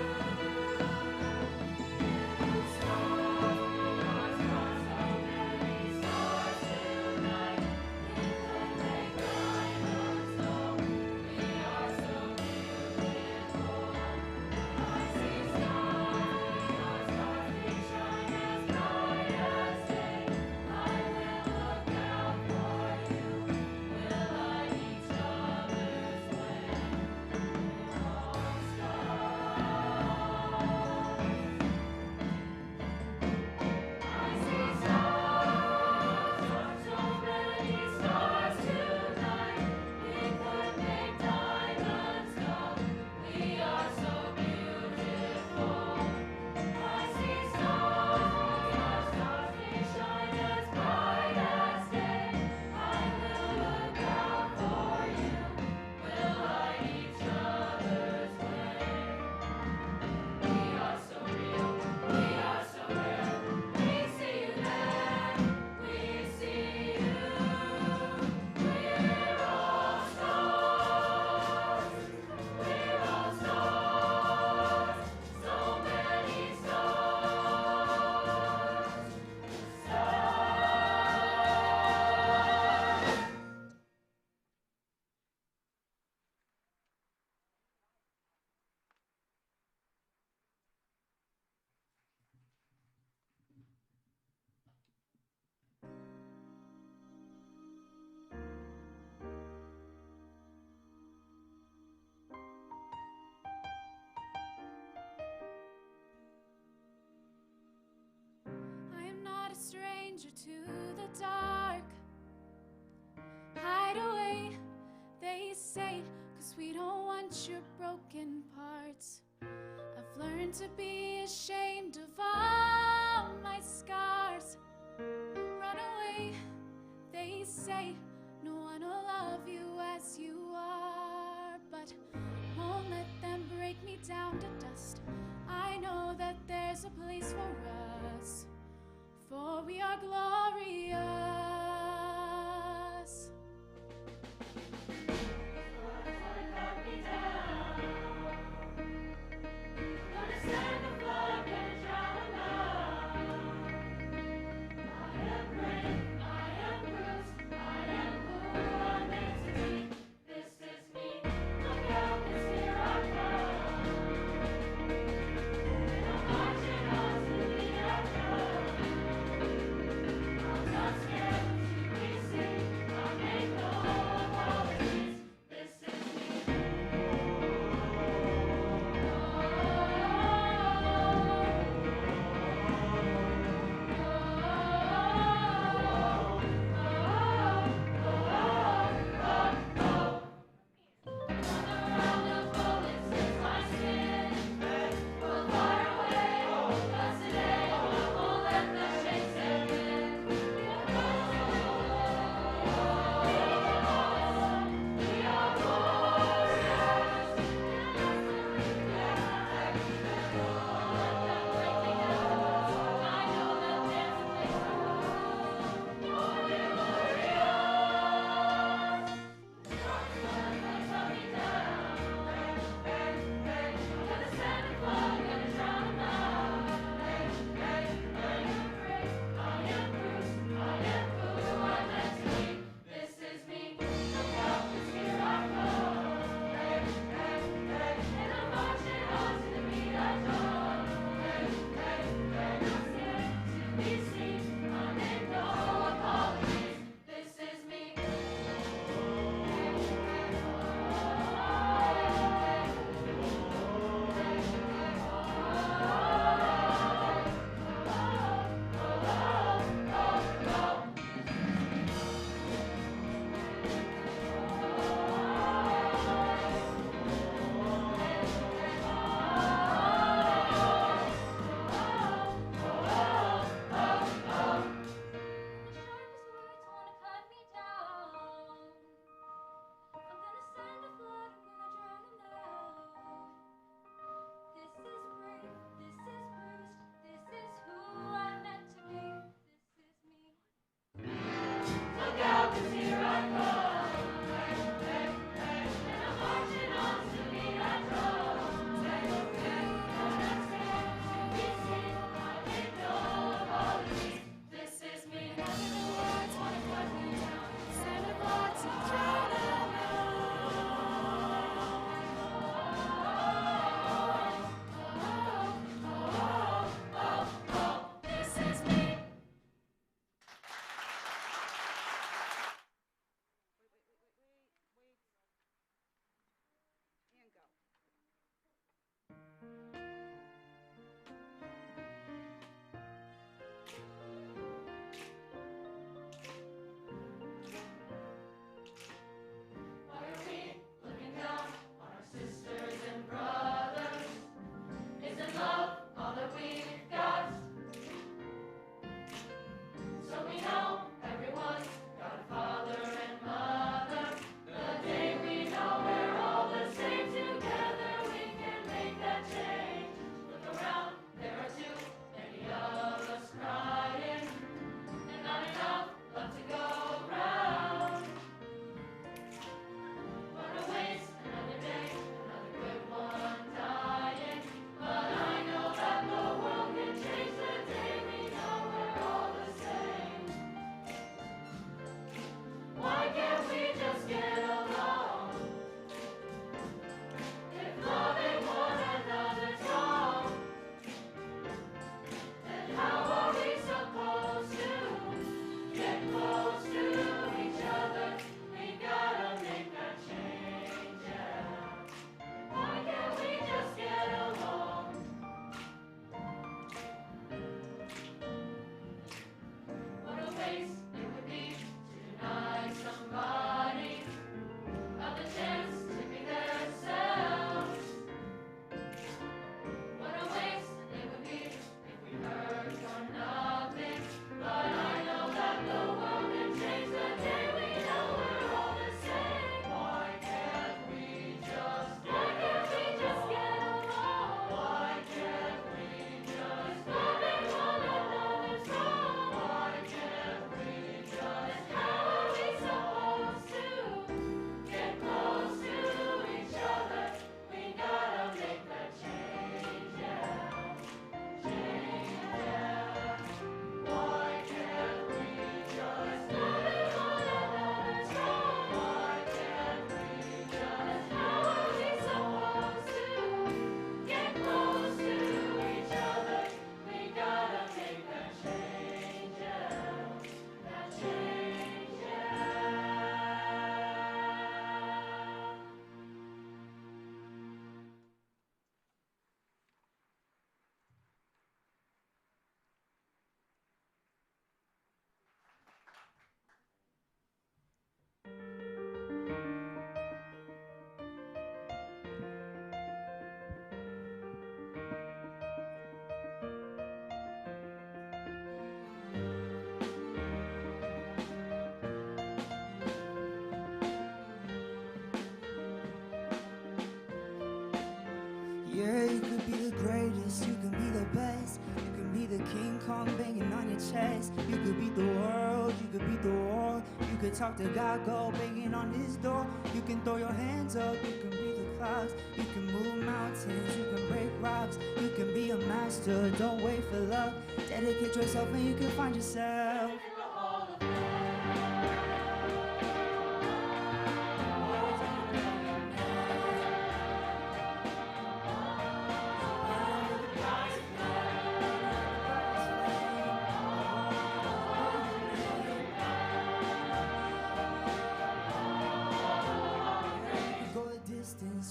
I am not a stranger to the dark. Hide away, they say, 'cause we don't want your broken parts. I've learned to be ashamed of all my scars. Run away, they say, no one will love you as you are. But won't let them break me down to dust. I know that there's a place for us, for we are glorious. Scared you could be the greatest, you can be the best. You can be the King Kong banging on your chest. You could beat the world, you could beat the war. You could talk to God, go banging on his door. You can throw your hands up, you can be the clouds. You can move mountains, you can break rocks. You can be a master, don't wait for luck. Dedicate yourself and you can find yourself.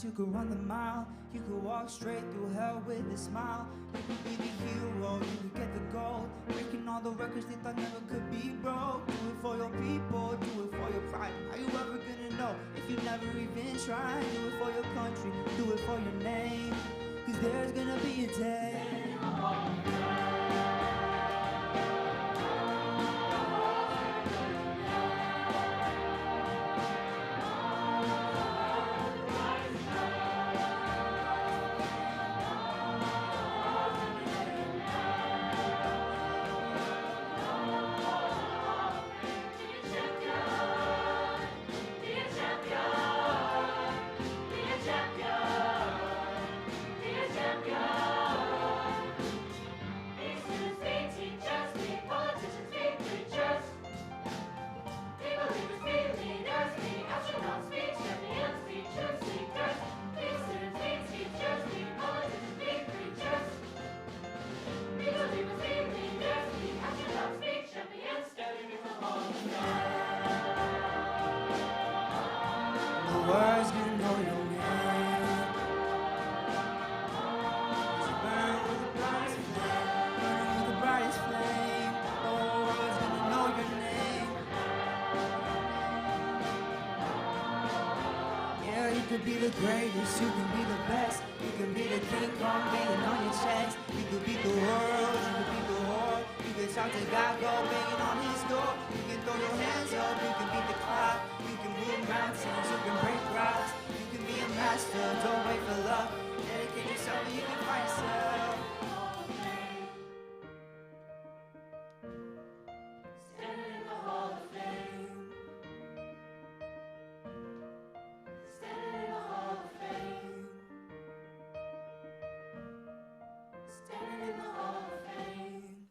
You could run the mile, you could walk straight through hell with a smile. You could be the hero, you could get the gold, breaking all the records they thought never could be broke. Do it for your people, do it for your pride. How you ever gonna know if you never even try? Do it for your country, do it for your name, cause there's gonna be a day. Words you know your name. You burn with the brightest flame, burn with the brightest flame. The whole world's gonna know your name. Yeah, you could be the greatest, you can be the best. You can be the King Kong banging on your chest. You could beat the world, you could beat the war. You can talk to God, go banging on his door. You can throw your hands up, you can beat the cloud. You can move mountains, you can break rocks. You can be a master, don't wait for luck. Dedicate yourself and you can find yourself. Standing in the Hall of Fame. Standing in the Hall of Fame. Standing in the Hall of Fame.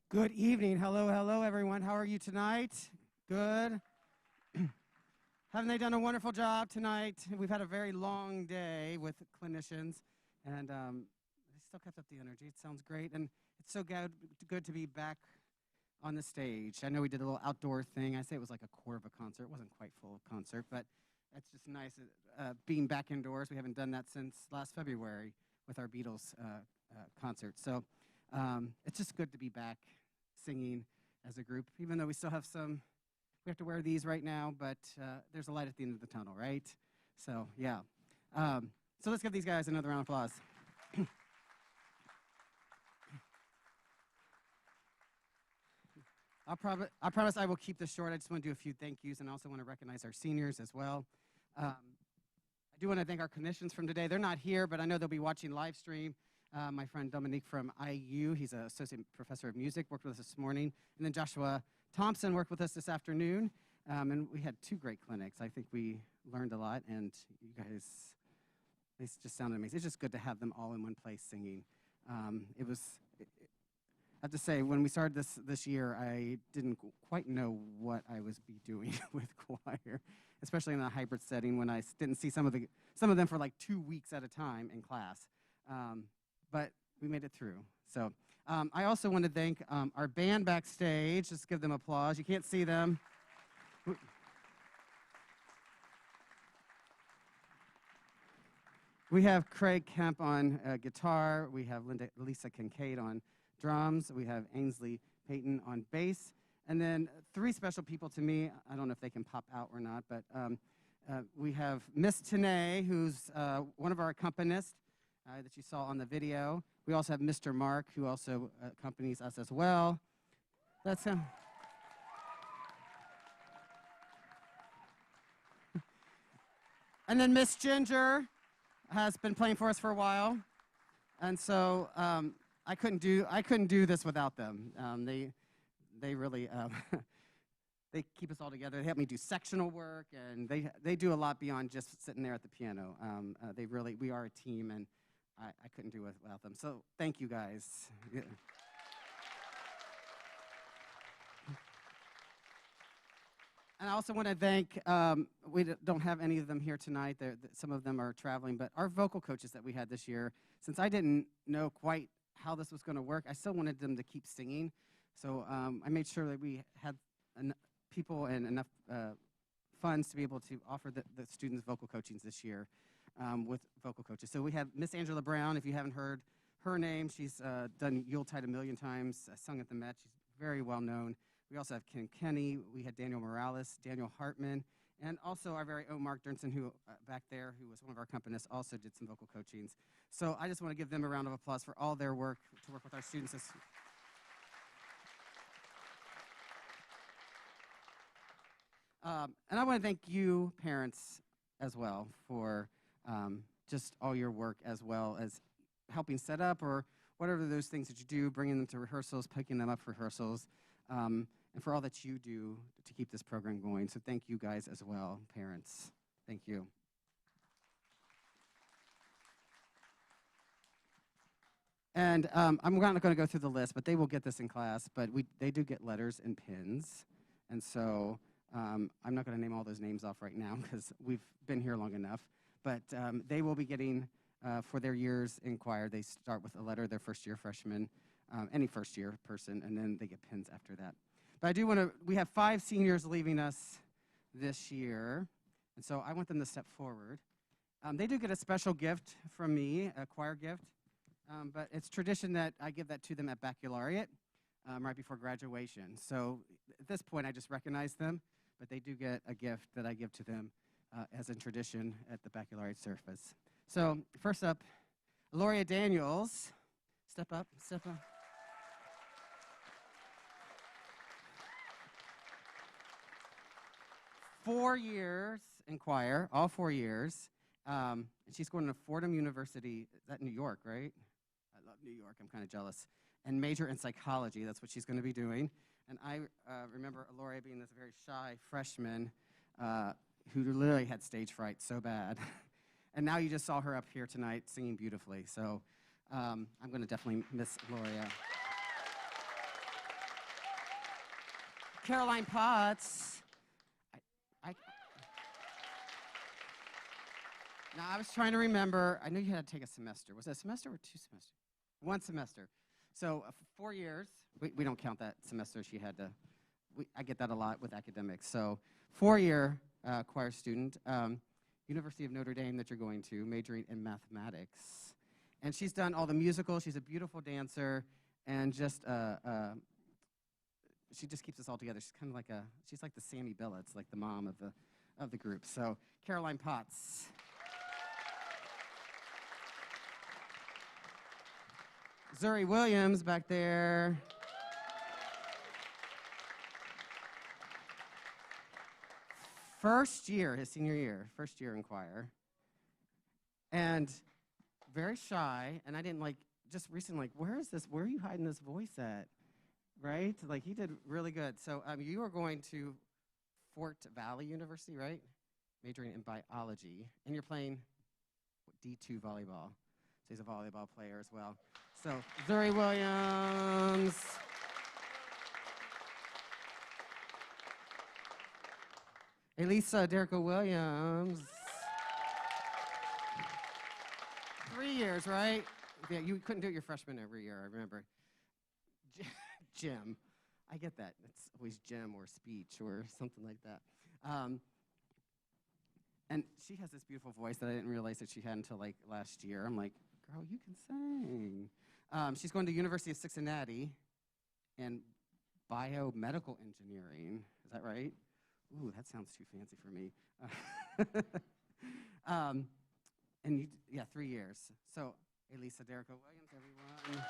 Good evening. Hello, hello, everyone. How are you tonight? Good. Haven't they done a wonderful job tonight? We've had a very long day with clinicians, and they still kept up the energy. It sounds great, and it's so good to be back on the stage. I know we did a little outdoor thing. I say it was like a quarter of a concert. It wasn't quite full concert, but it's just nice being back indoors. We haven't done that since last February with our Beatles concert. So it's just good to be back singing as a group, even though we still have some, we have to wear these right now, but there's a light at the end of the tunnel, right? So, yeah. So let's give these guys another round of applause. I promise I will keep this short. I just want to do a few thank yous and also want to recognize our seniors as well. I do want to thank our clinicians from today. They're not here, but I know they'll be watching live stream. My friend Dominique from IU, he's an associate professor of music, worked with us this morning. And then Joshua Thompson worked with us this afternoon. And we had 2 great clinics. I think we learned a lot, and you guys, they just sounded amazing. It's just good to have them all in one place singing. I have to say, when we started this year, I didn't quite know what I was doing with choir, especially in a hybrid setting when I didn't see some of them for like 2 weeks at a time in class. But we made it through. So I also want to thank our band backstage. Just give them applause. You can't see them. We have Craig Kemp on guitar. We have Lisa Kincaid on drums. We have Ainsley Payton on bass. And then 3 special people to me. I don't know if they can pop out or not, but we have Miss Tanae, who's one of our accompanists that you saw on the video. We also have Mr. Mark, who also accompanies us as well. That's him. And then Miss Ginger has been playing for us for a while, and so I couldn't do this without them. They really they keep us all together. They help me do sectional work, and they do a lot beyond just sitting there at the piano. We are a team, and I couldn't do it without them. So thank you guys. Yeah. And I also want to thank, we don't have any of them here tonight. Some of them are traveling, but our vocal coaches that we had this year, since I didn't know quite how this was going to work, I still wanted them to keep singing. So I made sure that we had people and enough funds to be able to offer the students vocal coachings this year with vocal coaches. So we have Miss Angela Brown. If you haven't heard her name, she's done Yuletide a million times, sung at the Met. She's very well known. We also have Ken Kenny. We had Daniel Morales, Daniel Hartman, and also our very own Mark Durnson, who back there, who was one of our accompanists, also did some vocal coachings. So I just want to give them a round of applause for all their work to work with our students. And I want to thank you, parents, as well, for just all your work, as well as helping set up or whatever those things that you do, bringing them to rehearsals, picking them up for rehearsals, and for all that you do to keep this program going. So thank you guys as well, parents. Thank you. And I'm not going to go through the list, but they will get this in class. But they do get letters and pins. And so I'm not going to name all those names off right now because we've been here long enough. But they will be getting, for their years in choir, they start with a letter, their first-year freshman, any first-year person, and then they get pins after that. But I do want to, we have 5 seniors leaving us this year, and so I want them to step forward. They do get a special gift from me, a choir gift, but it's tradition that I give that to them at baccalaureate, right before graduation. So at this point, I just recognize them, but they do get a gift that I give to them as a tradition at the baccalaureate service. So first up, Loria Daniels. Step up, step up. Four years in choir, all 4 years. And she's going to Fordham University. Is that New York, right? I love New York. I'm kind of jealous. And major in psychology. That's what she's going to be doing. And I remember Loria being this very shy freshman who literally had stage fright so bad. And now you just saw her up here tonight singing beautifully. So I'm going to definitely miss Loria. Caroline Potts. Now, I was trying to remember. I knew you had to take a semester. Was it a semester or 2 semesters? 1 semester. So 4 years. We don't count that semester she had to. I get that a lot with academics. So 4-year choir student, University of Notre Dame that you're going to, majoring in mathematics. And she's done all the musicals. She's a beautiful dancer, and just she just keeps us all together. She's kind of like she's like the Sammy Billets, like the mom of the group. So Caroline Potts. Zuri Williams back there. First year, his senior year, first year in choir. And very shy, and I didn't just recently, where are you hiding this voice at? Right? Like, he did really good. So you are going to Fort Valley University, right? Majoring in biology, and you're playing D2 volleyball. So he's a volleyball player as well. So Zuri Williams. Elisa Derrico Williams. 3 years, right? Yeah, you couldn't do it your freshman every year, I remember. Gym. I get that. It's always gym or speech or something like that. And she has this beautiful voice that I didn't realize that she had until last year. I'm like, girl, you can sing. She's going to University of Cincinnati in biomedical engineering. Is that right? Ooh, that sounds too fancy for me. And 3 years. So Elisa Derrico Williams, everyone.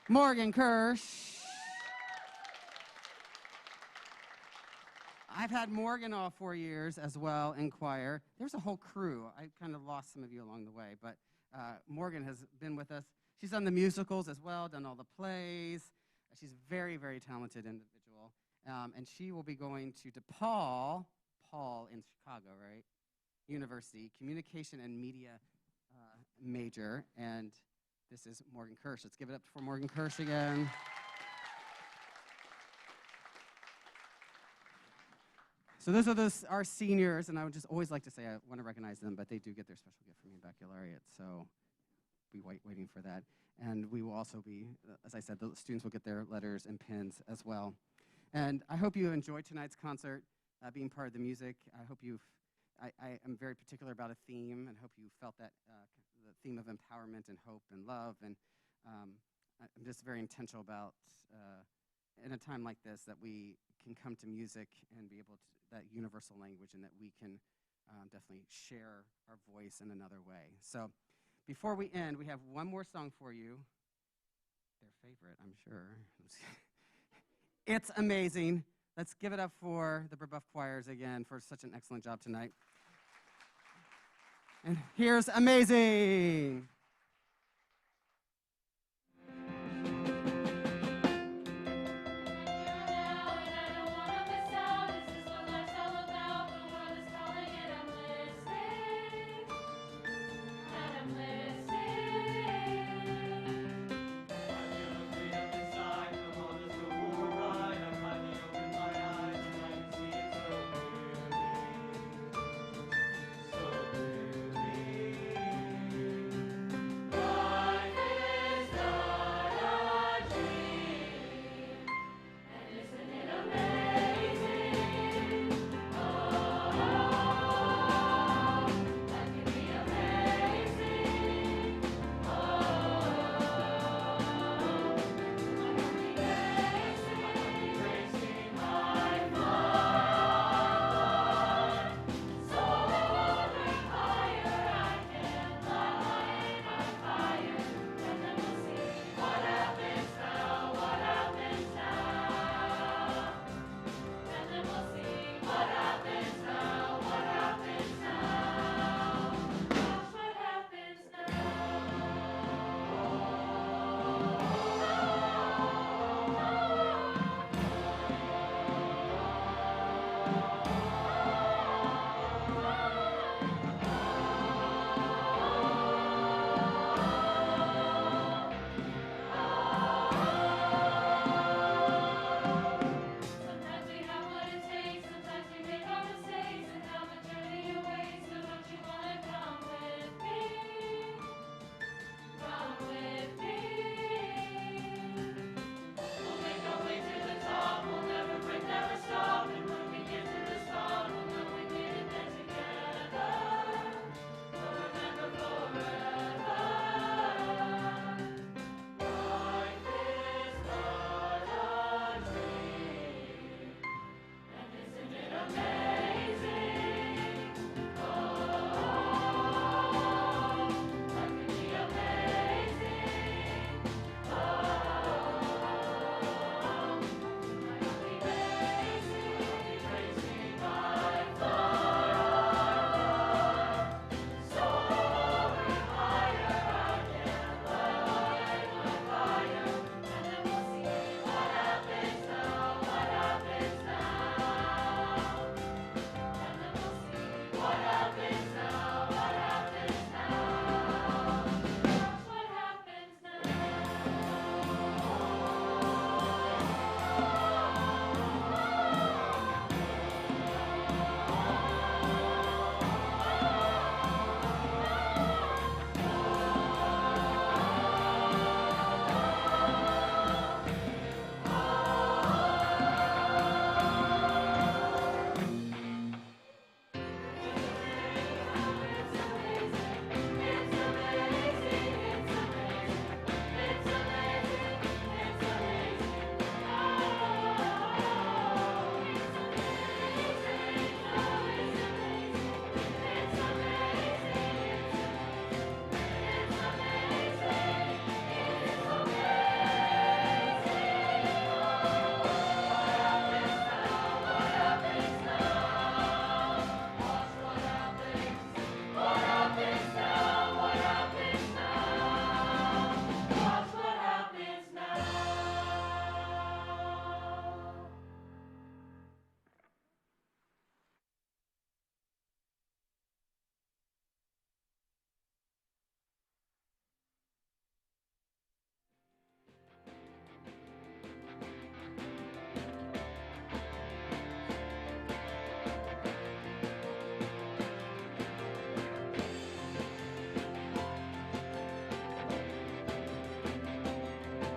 Morgan Kirsch. I've had Morgan all 4 years as well in choir. There's a whole crew. I kind of lost some of you along the way, but Morgan has been with us. She's done the musicals as well, done all the plays. She's a very, very talented individual. And she will be going to DePaul in Chicago, right? University, communication and media major. And this is Morgan Kirsch. Let's give it up for Morgan Kirsch again. So those are our seniors, and I would just always like to say I want to recognize them, but they do get their special gift from me in baccalaureate, so be waiting for that. And we will also be, as I said, the students will get their letters and pins as well. And I hope you enjoyed tonight's concert, being part of the music. I hope I am very particular about a theme, and hope you felt that the theme of empowerment and hope and love. And I'm just very intentional about, in a time like this, that we can come to music and be able to, that universal language, and that we can definitely share our voice in another way. So before we end, we have one more song for you. Their favorite, I'm sure. It's amazing. Let's give it up for the Brebeuf Choirs again for such an excellent job tonight. And here's Amazing.